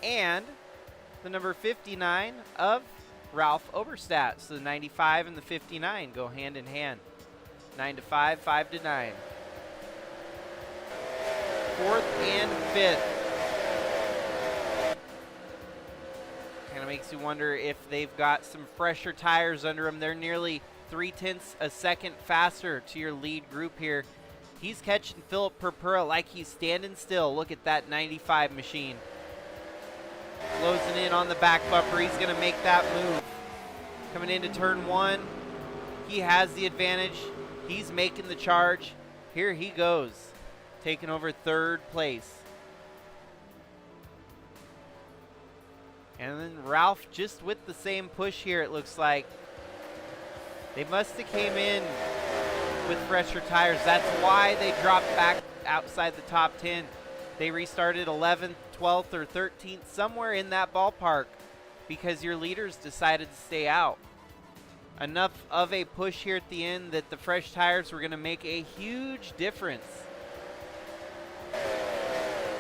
and the number 59 of Ralph Oberstadt. So the 95 and the 59 go hand in hand. 9 to 5, 5 to 9. 4th and 5th. Kind of makes you wonder if they've got some fresher tires under them. They're nearly 0.3 a second faster to your lead group here. He's catching Philip Purpura like he's standing still. Look at that 95 machine. Closing in on the back bumper. He's going to make that move. Coming into turn 1. He has the advantage. He's making the charge. Here he goes. Taking over 3rd place. And then Ralph just with the same push here, it looks like. They must have came in with fresher tires. That's why they dropped back outside the top 10. They restarted 11th, 12th, or 13th, somewhere in that ballpark, because your leaders decided to stay out. Enough of a push here at the end that the fresh tires were going to make a huge difference.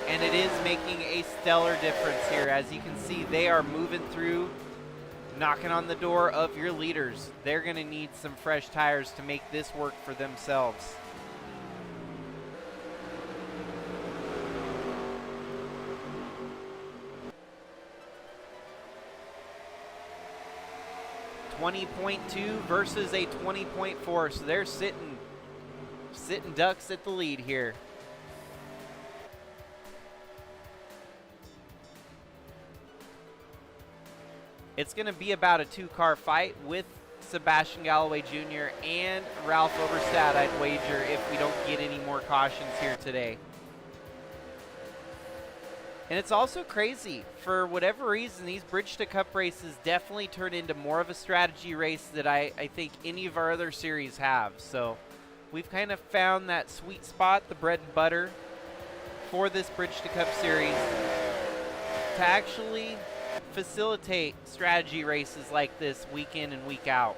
And it is making a stellar difference here. As you can see, they are moving through, knocking on the door of your leaders. They're going to need some fresh tires to make this work for themselves. .2 versus a 20.4, so they're sitting ducks at the lead here. It's going to be about a 2-car fight with Sebastian Galloway Jr. and Ralph Oberstadt, I'd wager, if we don't get any more cautions here today. And it's also crazy. For whatever reason, these Bridge to Cup races definitely turn into more of a strategy race that I think any of our other series have. So we've kind of found that sweet spot, the bread and butter, for this Bridge to Cup series to actually facilitate strategy races like this week in and week out.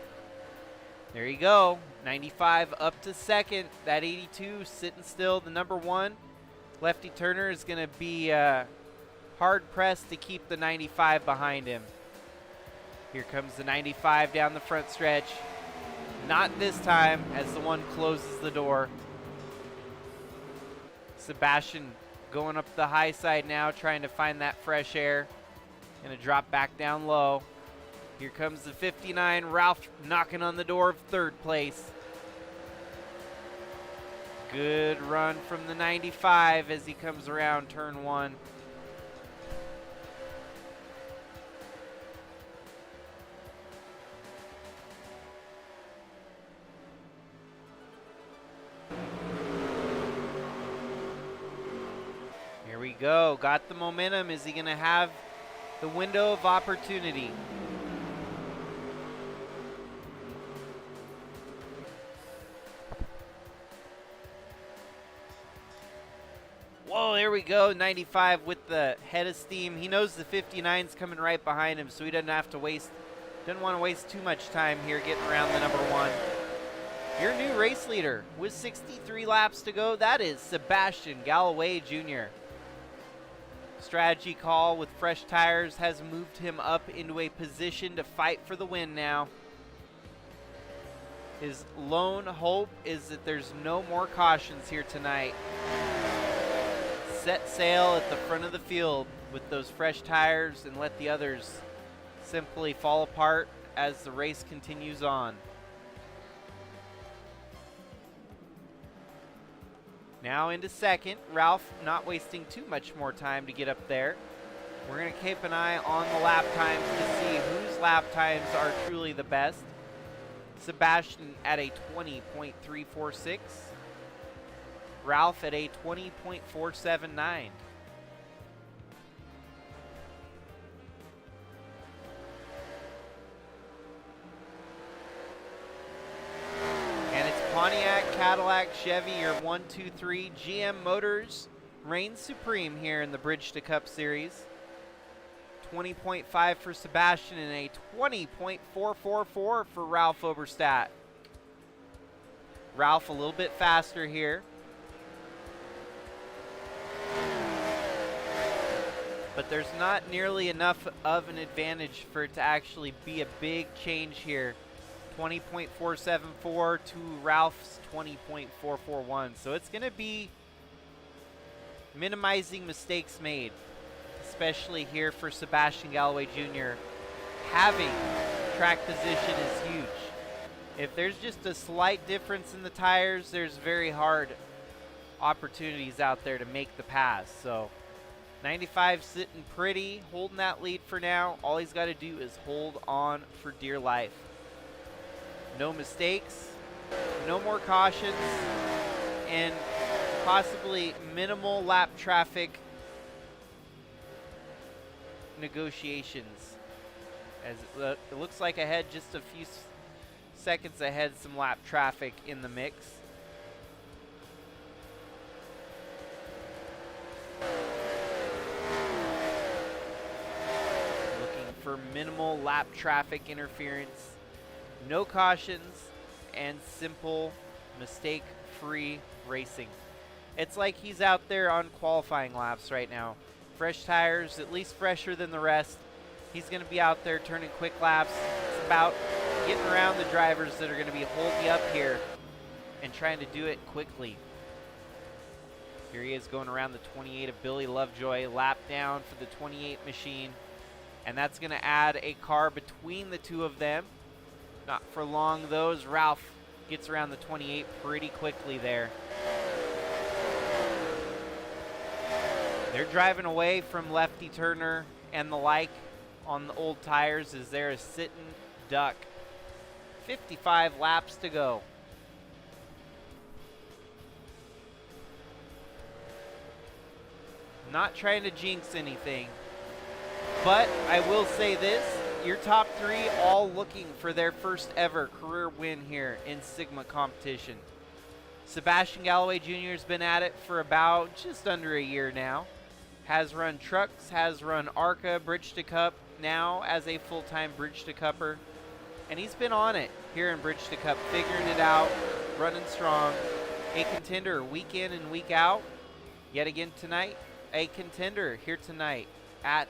There you go. 95 up to 2nd. That 82 sitting still, the number 1. Lefty Turner is going to be hard-pressed to keep the 95 behind him. Here comes the 95 down the front stretch. Not this time, as the 1 closes the door. Sebastian going up the high side now, trying to find that fresh air. Going to drop back down low. Here comes the 59. Ralph knocking on the door of 3rd place. Good run from the 95 as he comes around turn 1. Here we go. Got the momentum. Is he going to have the window of opportunity? Whoa, there we go. 95 with the head of steam. He knows the 59's coming right behind him, so he doesn't want to waste too much time here getting around the number 1. Your new race leader with 63 laps to go, that is Sebastian Galloway Jr. Strategy call with fresh tires has moved him up into a position to fight for the win now. His lone hope is that there's no more cautions here tonight. Set sail at the front of the field with those fresh tires and let the others simply fall apart as the race continues on. Now into 2nd. Ralph not wasting too much more time to get up there. We're going to keep an eye on the lap times to see whose lap times are truly the best. Sebastian at a 20.346. Ralph at a 20.479. And it's Pontiac, Cadillac, Chevy, your 1, 2, 3. GM Motors reigns supreme here in the Bridge to Cup Series. 20.5 for Sebastian and a 20.444 for Ralph Oberstadt. Ralph a little bit faster here. But there's not nearly enough of an advantage for it to actually be a big change here. 20.474 to Ralph's 20.441. So it's going to be minimizing mistakes made. especially here for Sebastian Galloway Jr., having track position is huge. If there's just a slight difference in the tires, there's very hard opportunities out there to make the pass. So 95 sitting pretty, holding that lead for now. All he's got to do is hold on for dear life. No mistakes, no more cautions, and possibly minimal lap traffic negotiations. As it looks like ahead, just a few seconds ahead, some lap traffic in the mix. Looking for minimal lap traffic interference, no cautions, and simple mistake-free racing. It's like he's out there on qualifying laps right now. Fresh tires, at least fresher than the rest. He's going to be out there turning quick laps. It's about getting around the drivers that are going to be holding you up here and trying to do it quickly. Here he is going around the 28 of Billy Lovejoy, lap down for the 28 machine. And that's going to add a car between the two of them. Not for long, though, as Ralph gets around the 28 pretty quickly there. They're driving away from Lefty Turner and the like on the old tires as they're a sitting duck. 55 laps to go. Not trying to jinx anything, but I will say this. Your top three all looking for their first ever career win here in Sigma competition. Sebastian Galloway Jr. has been at it for about just under a year now. Has run trucks, has run ARCA, Bridge to Cup, now as a full-time Bridge to Cupper. And he's been on it here in Bridge to Cup, figuring it out, running strong. A contender week in and week out. Yet again tonight, a contender here tonight at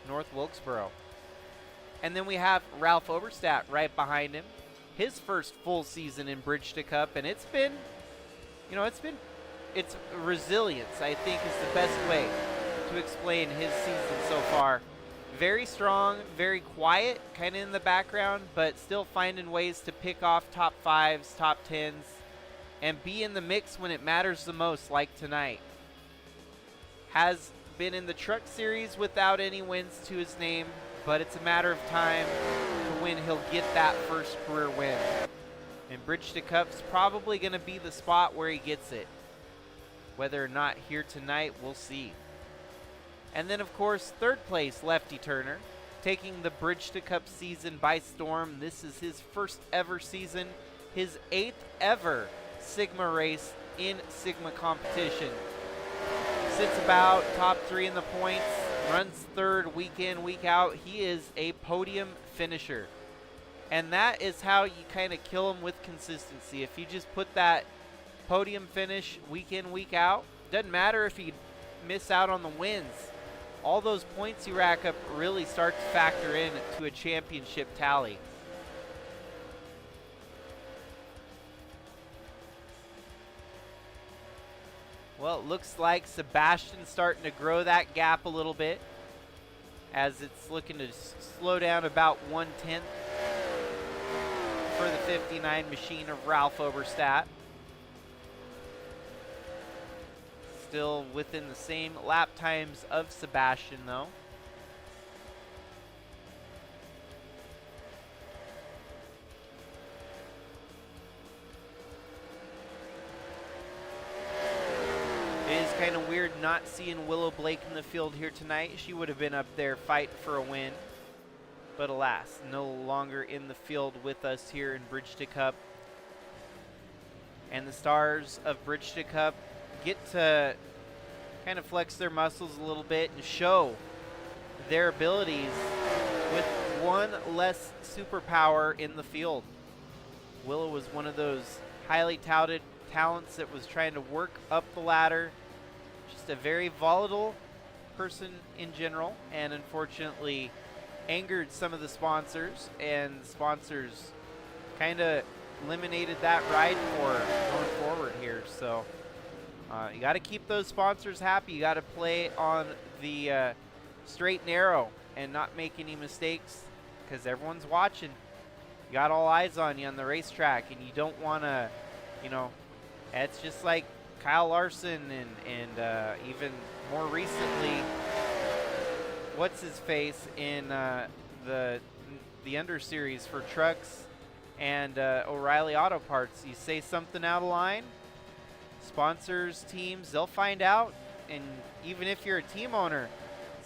North Wilkesboro. And then we have Ralph Oberstadt right behind him. His first full season in Bridge to Cup, and it's been, it's resilience, I think, is the best way to explain his season so far. Very strong, very quiet, kind of in the background, but still finding ways to pick off top fives, top tens, and be in the mix when it matters the most, like tonight. Has been in the Truck Series without any wins to his name, but it's a matter of time to when he'll get that first career win. And Bridge to Cup's probably going to be the spot where he gets it. Whether or not here tonight, we'll see. And then, of course, third place, Lefty Turner, taking the Bridge to Cup season by storm. This is his first ever season, his 8th ever Sigma race in Sigma competition. Sits about top 3 in the points, runs third week in, week out. He is a podium finisher. And that is how you kind of kill him with consistency. If you just put that podium finish week in, week out, doesn't matter if you miss out on the wins. All those points you rack up really start to factor in to a championship tally. Well, it looks like Sebastian's starting to grow that gap a little bit as it's looking to slow down about 1/10 for the 59 machine of Ralph Oberstadt. Still within the same lap times of Sebastian, though. It is kind of weird not seeing Willow Blake in the field here tonight. She would have been up there fighting for a win. But alas, no longer in the field with us here in Bridge to Cup. And the stars of Bridge to Cup get to kind of flex their muscles a little bit and show their abilities with one less superpower in the field. Willow was one of those highly touted talents that was trying to work up the ladder. Just a very volatile person in general, and unfortunately angered some of the sponsors, and the sponsors kind of eliminated that ride for her going forward here. So you got to keep those sponsors happy. You got to play on the straight and narrow and not make any mistakes because everyone's watching. You got all eyes on you on the racetrack, and you don't want to, you know, it's just like Kyle Larson and even more recently, what's his face in the Under Series for trucks and O'Reilly Auto Parts. You say something out of line, sponsors, teams, they'll find out. And even if you're a team owner,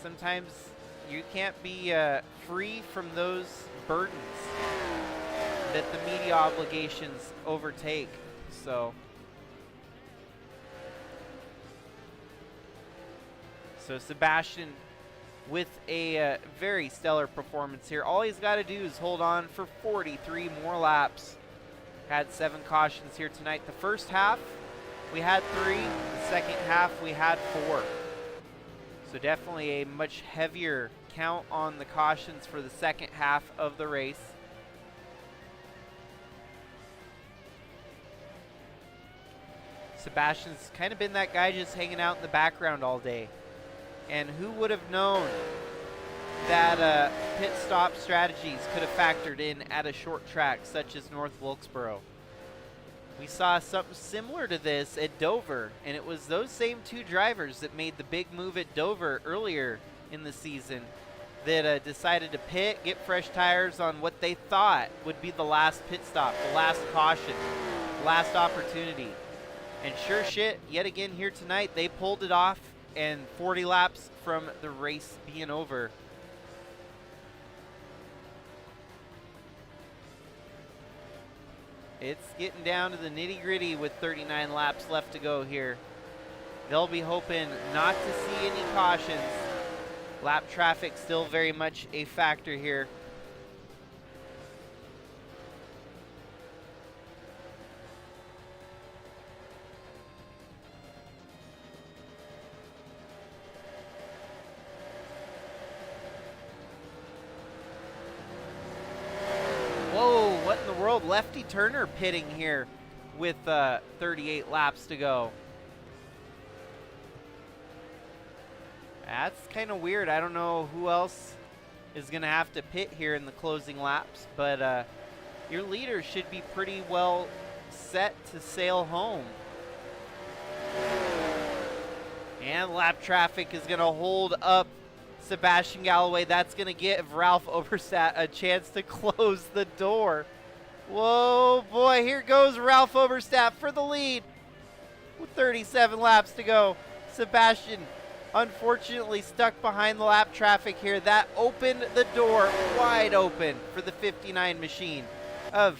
sometimes you can't be free from those burdens that the media obligations overtake. So Sebastian with a very stellar performance here. All he's got to do is hold on for 43 more laps. Had 7 cautions here tonight. The first half, we had 3. The second half, we had 4. So definitely a much heavier count on the cautions for the second half of the race. Sebastian's kind of been that guy just hanging out in the background all day. And who would have known that pit stop strategies could have factored in at a short track such as North Wilkesboro? We saw something similar to this at Dover, and it was those same 2 drivers that made the big move at Dover earlier in the season that decided to pit, get fresh tires on what they thought would be the last pit stop, the last caution, last opportunity. And sure shit, yet again here tonight, they pulled it off, and 40 laps from the race being over. It's getting down to the nitty-gritty with 39 laps left to go here. They'll be hoping not to see any cautions. Lap traffic still very much a factor here. Whoa, what in the world? Lefty Turner pitting here with 38 laps to go. That's kind of weird. I don't know who else is going to have to pit here in the closing laps, but your leader should be pretty well set to sail home. And lap traffic is going to hold up Sebastian Galloway. That's going to give Ralph Oberstadt a chance to close the door. Whoa, boy, here goes Ralph Oberstadt for the lead with 37 laps to go. Sebastian unfortunately stuck behind the lap traffic here. That opened the door wide open for the 59 machine of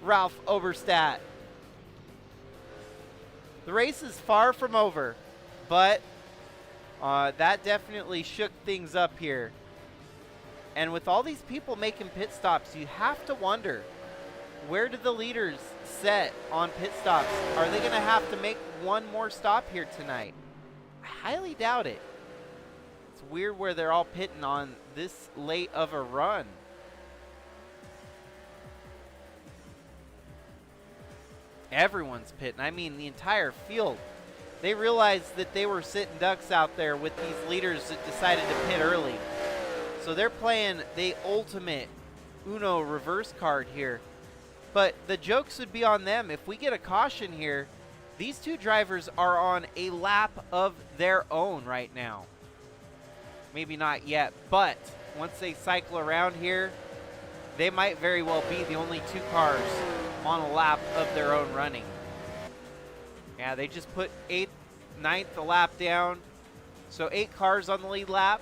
Ralph Oberstadt. The race is far from over, but that definitely shook things up here. And with all these people making pit stops, you have to wonder, where do the leaders set on pit stops? Are they going to have to make one more stop here tonight? I highly doubt it. It's weird where they're all pitting on this late of a run. Everyone's pitting. I mean, the entire field. They realized that they were sitting ducks out there with these leaders that decided to pit early. So they're playing the ultimate Uno reverse card here. But the jokes would be on them. If we get a caution here, these 2 drivers are on a lap of their own right now. Maybe not yet, but once they cycle around here, they might very well be the only 2 cars on a lap of their own running. Yeah, they just put 8th, 9th a lap down. So 8 cars on the lead lap.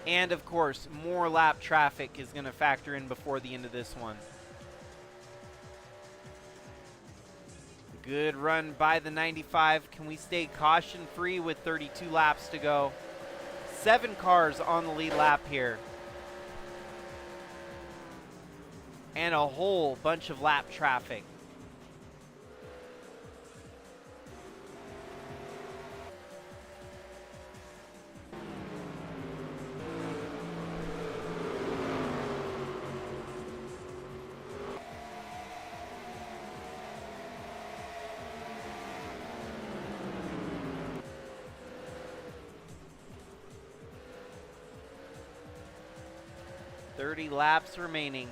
And of course, more lap traffic is going to factor in before the end of this one. Good run by the 95. Can we stay caution free with 32 laps to go? 7 cars on the lead lap here. And a whole bunch of lap traffic. 30 laps remaining.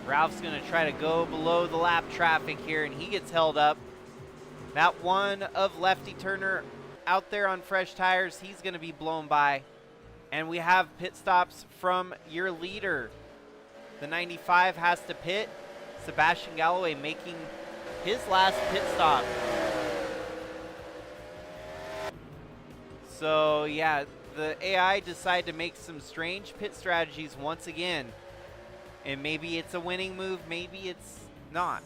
Ralph's going to try to go below the lap traffic here, and he gets held up. That one of Lefty Turner out there on fresh tires, he's going to be blown by. And we have pit stops from your leader. The 95 has to pit. Sebastian Galloway making his last pit stop. So, yeah, the AI decided to make some strange pit strategies once again. And maybe it's a winning move, maybe it's not.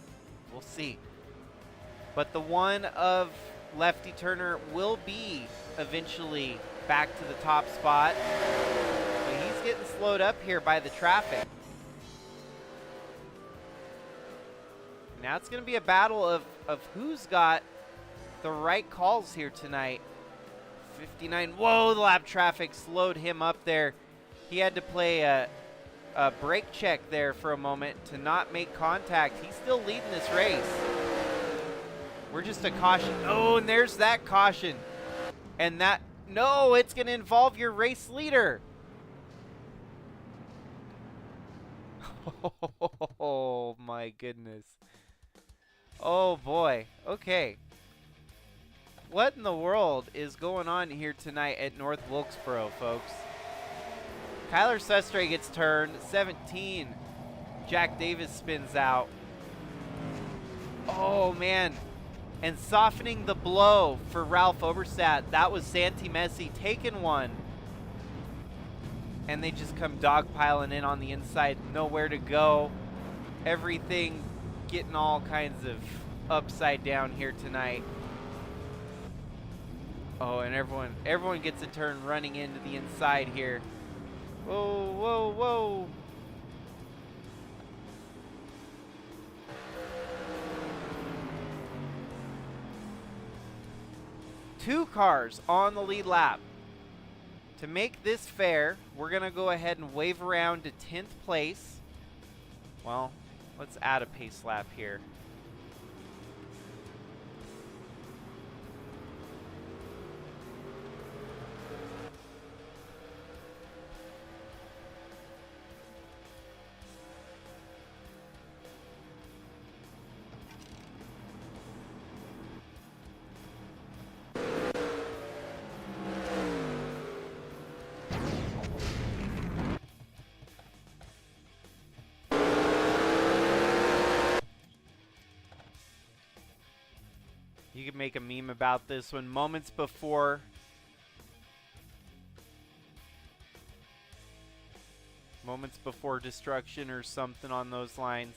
We'll see. But the one of Lefty Turner will be eventually back to the top spot. But he's getting slowed up here by the traffic. Now it's going to be a battle of who's got the right calls here tonight. 59. Whoa, the lap traffic slowed him up there. He had to play a brake check there for a moment to not make contact. He's still leading this race. We're just a caution. Oh, and there's that caution. And that, no, it's going to involve your race leader. Oh, my goodness. Oh, boy. Okay. What in the world is going on here tonight at North Wilkesboro, folks? Kyler Sestre gets turned. 17. Jack Davis spins out. Oh, man. And softening the blow for Ralph Oberstadt. That was Santi Messi taking one. And they just come dogpiling in on the inside. Nowhere to go. Everything getting all kinds of upside down here tonight. Oh, and everyone gets a turn running into the inside here. Whoa, whoa, whoa. Two cars on the lead lap. To make this fair, we're going to go ahead and wave around to 10th place. Well, let's add a pace lap here. You could make a meme about this one. Moments before destruction or something on those lines.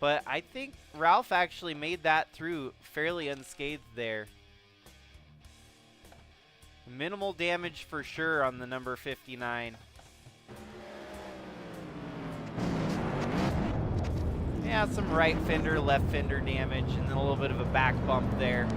But I think Ralph actually made that through fairly unscathed there. Minimal damage for sure on the number 59. Yeah, some right fender, left fender damage, and then a little bit of a back bump there.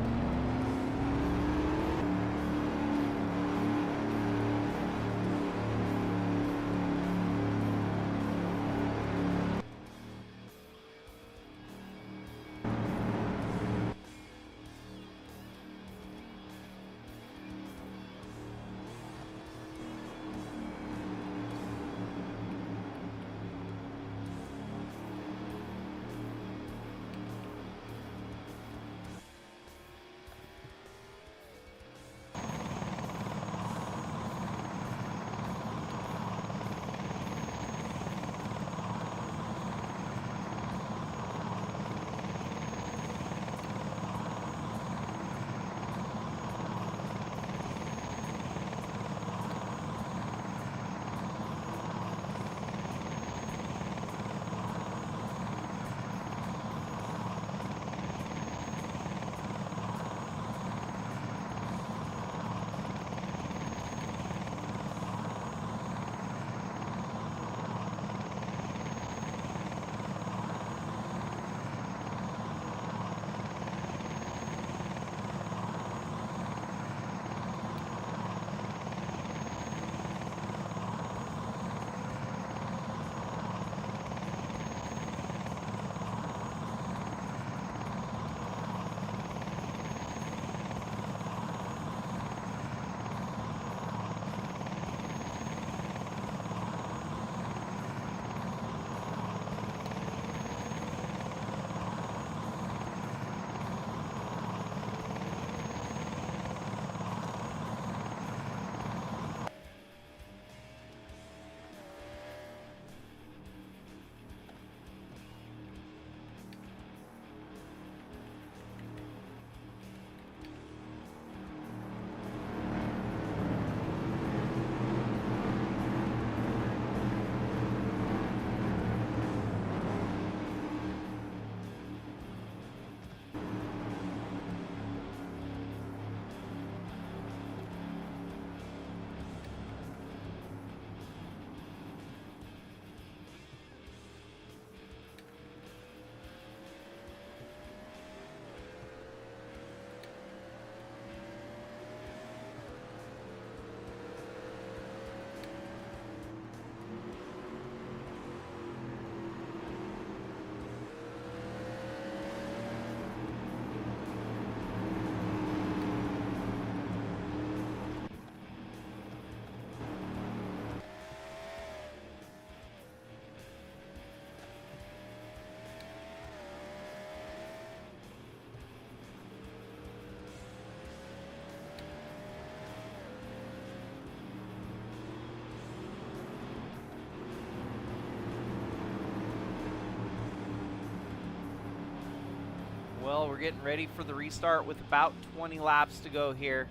Well, we're getting ready for the restart with about 20 laps to go here.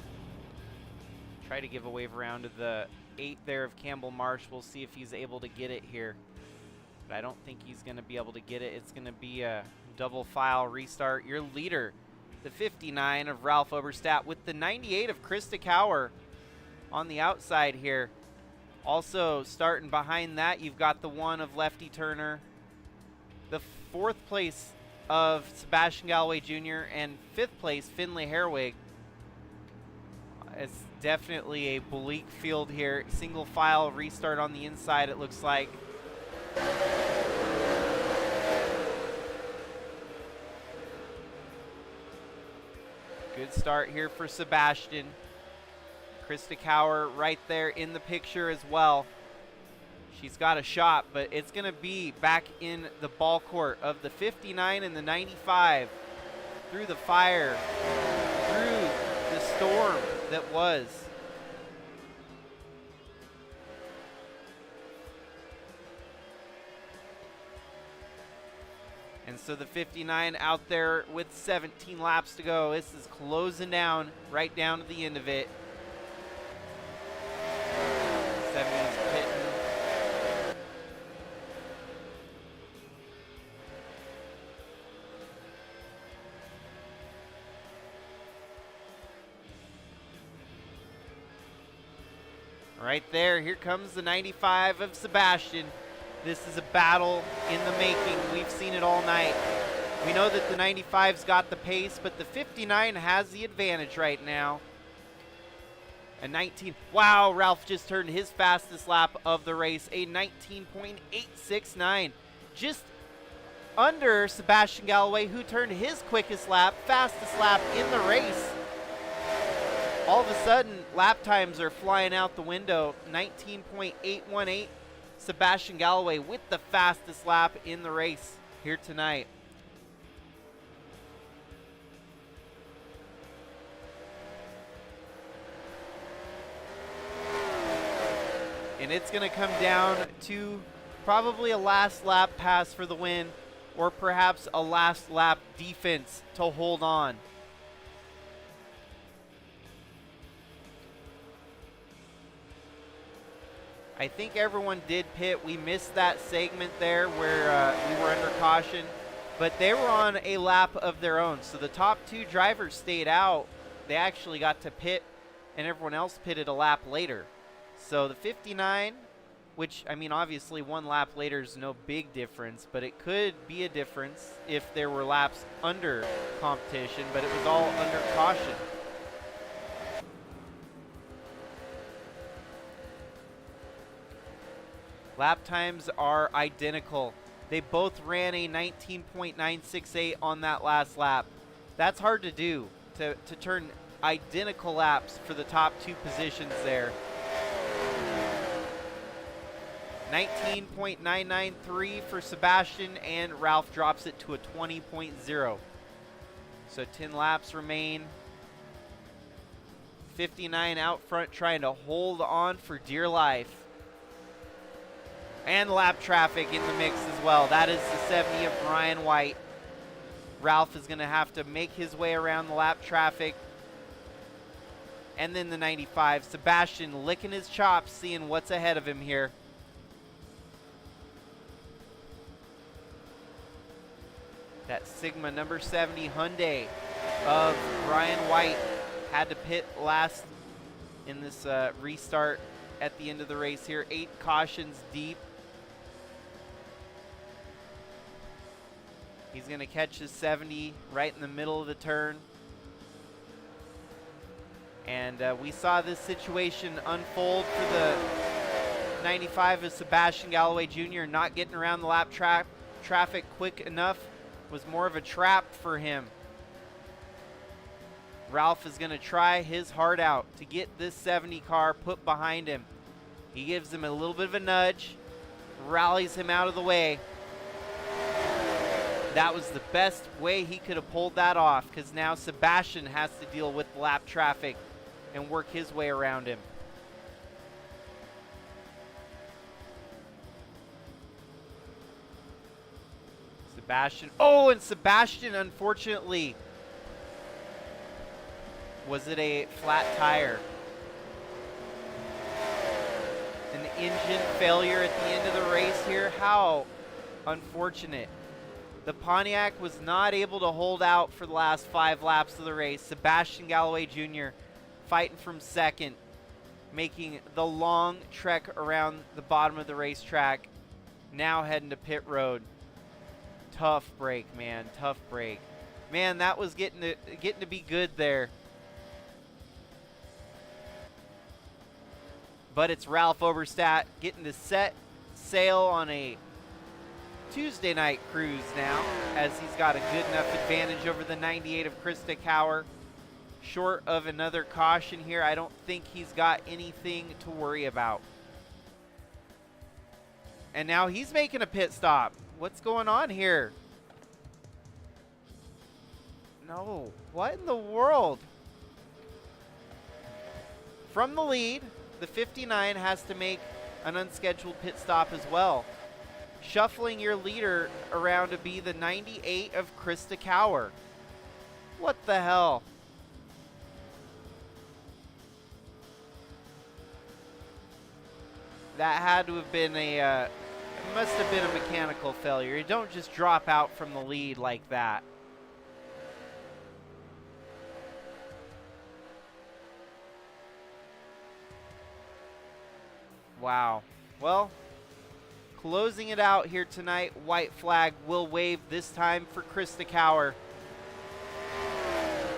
Try to give a wave around to the 8 there of Campbell Marsh. We'll see if he's able to get it here. But I don't think he's going to be able to get it. It's going to be a double file restart. Your leader, the 59 of Ralph Oberstadt, with the 98 of Krista Cower on the outside here. Also starting behind that, you've got the 1 of Lefty Turner, the 4th place of Sebastian Galloway Jr., and 5th place Finley Herwig. It's definitely a bleak field here. Single file restart on the inside, it looks like. Good start here for Sebastian. Krista Cower right there in the picture as well. She's got a shot, but it's going to be back in the ball court of the 59 and the 95. Through the fire, through the storm that was. And so the 59 out there with 17 laps to go. This is closing down, right down to the end of it. 70's pitting. Right there, here comes the 95 of Sebastian. This is a battle in the making. We've seen it all night. We know that the 95's got the pace, but the 59 has the advantage right now. A 19, wow, Ralph just turned his fastest lap of the race, a 19.869. Just under Sebastian Galloway, who turned his quickest lap, fastest lap in the race. All of a sudden, lap times are flying out the window. 19.818. Sebastian Galloway with the fastest lap in the race here tonight. And it's going to come down to probably a last lap pass for the win, or perhaps a last lap defense to hold on. I think everyone did pit. We missed that segment there where we were under caution, but they were on a lap of their own. So the top 2 drivers stayed out. They actually got to pit, and everyone else pitted a lap later. So the 59, which, I mean, obviously 1 lap later is no big difference, but it could be a difference if there were laps under competition, but it was all under caution. Lap times are identical. They both ran a 19.968 on that last lap. That's hard to do, to turn identical laps for the top 2 positions there. 19.993 for Sebastian, and Ralph drops it to a 20.0. So 10 laps remain. 59 out front trying to hold on for dear life. And lap traffic in the mix as well. That is the 70 of Brian White. Ralph is going to have to make his way around the lap traffic. And then the 95. Sebastian licking his chops, seeing what's ahead of him here. That Sigma number 70 Hyundai of Brian White had to pit last in this restart at the end of the race here. 8 cautions deep. He's going to catch his 70 right in the middle of the turn. And we saw this situation unfold for the 95 of Sebastian Galloway Jr. Not getting around the lap traffic quick enough was more of a trap for him. Ralph is going to try his heart out to get this 70 car put behind him. He gives him a little bit of a nudge, rallies him out of the way. That was the best way he could have pulled that off, because now Sebastian has to deal with lap traffic and work his way around him. Sebastian. Oh, and Sebastian, unfortunately, was it a flat tire? An engine failure at the end of the race here. How unfortunate. The Pontiac was not able to hold out for the last 5 laps of the race. Sebastian Galloway Jr. fighting from second, making the long trek around the bottom of the racetrack, now heading to pit road. Tough break, man. Tough break. Man, that was getting to be good there. But it's Ralph Oberstadt getting to set sail on a Tuesday night cruise now, as he's got a good enough advantage over the 98 of Krista Cower. Short of another caution here, I don't think he's got anything to worry about. And now he's making a pit stop. What's going on here? No, what in the world? From the lead, the 59 has to make an unscheduled pit stop as well, shuffling your leader around to be the 98 of Krista Cower. What the hell? That had to have been it must have been a mechanical failure. You don't just drop out from the lead like that. Wow. Well, closing it out here tonight, white flag will wave this time for Krista Cower,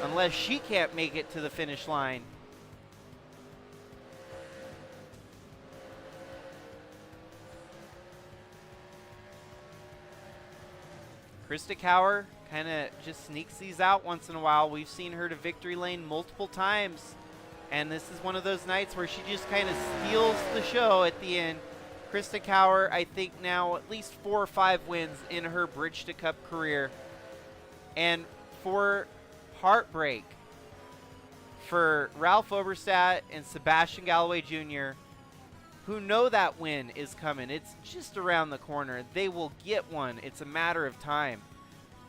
unless she can't make it to the finish line. Krista Cower kind of just sneaks these out once in a while. We've seen her to victory lane multiple times, and this is one of those nights where she just kind of steals the show at the end. Krista Cower, I think now at least 4 or 5 wins in her Bridge to Cup career. And for heartbreak for Ralph Oberstadt and Sebastian Galloway Jr., who know that win is coming. It's just around the corner. They will get one. It's a matter of time.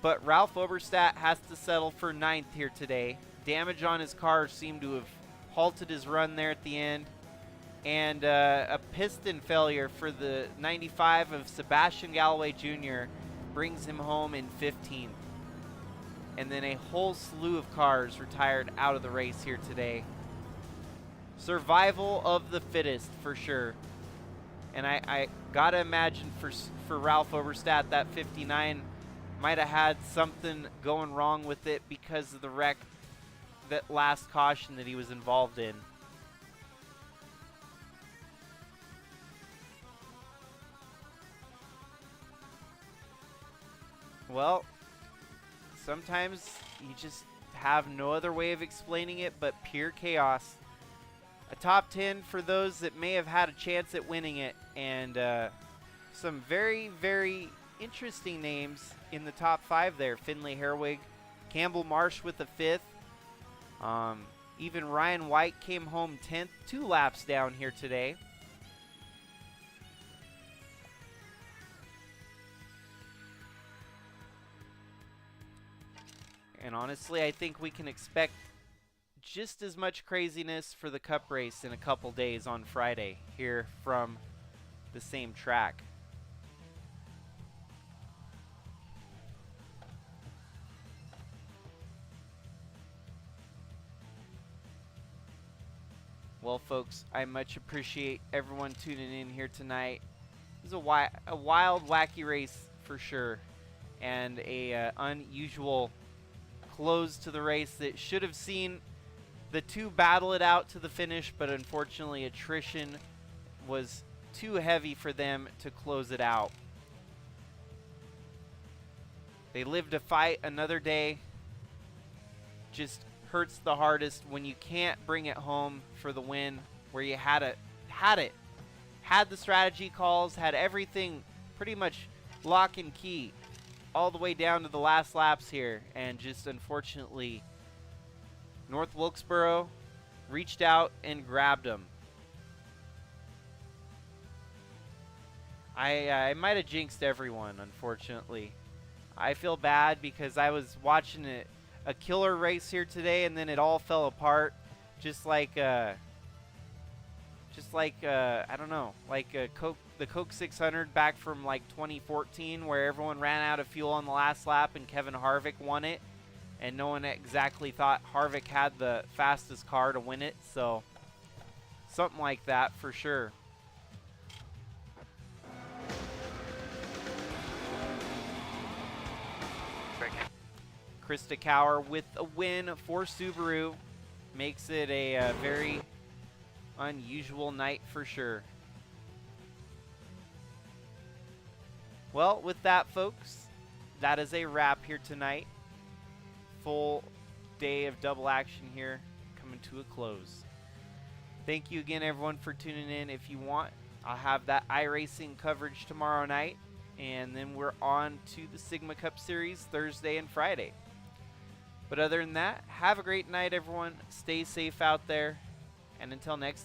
But Ralph Oberstadt has to settle for 9th here today. Damage on his car seemed to have halted his run there at the end. And a piston failure for the 95 of Sebastian Galloway Jr. brings him home in 15th. And then a whole slew of cars retired out of the race here today. Survival of the fittest for sure. And I gotta imagine for Ralph Oberstadt, that 59 might have had something going wrong with it because of the wreck, that last caution that he was involved in. Well, sometimes you just have no other way of explaining it but pure chaos. A top 10 for those that may have had a chance at winning it, and some very, very interesting names in the top 5 there. Finley Herwig, Campbell Marsh with the 5th. Even Ryan White came home 10th, 2 laps down here today. And honestly, I think we can expect just as much craziness for the Cup race in a couple days on Friday here from the same track. Well, folks, I much appreciate everyone tuning in here tonight. It was a wild, wacky race for sure, and a unusual close to the race that should have seen the two battle it out to the finish, but unfortunately attrition was too heavy for them to close it out. They lived to fight another day. Just hurts the hardest when you can't bring it home for the win, where you had the strategy calls, had everything pretty much lock and key all the way down to the last laps here, and just unfortunately North Wilkesboro reached out and grabbed them. I might have jinxed everyone, unfortunately. I feel bad because I was watching a killer race here today, and then it all fell apart, just like I don't know, like the Coke 600 back from like 2014, where everyone ran out of fuel on the last lap and Kevin Harvick won it, and no one exactly thought Harvick had the fastest car to win it. So something like that for sure. Krista Cower with a win for Subaru. Makes it a very unusual night for sure. Well, with that, folks, that is a wrap here tonight. Full day of double action here coming to a close. Thank you again, everyone, for tuning in. If you want, I'll have that iRacing coverage tomorrow night, and then we're on to the Sigma Cup Series Thursday and Friday. But other than that, have a great night, everyone. Stay safe out there, and until next time.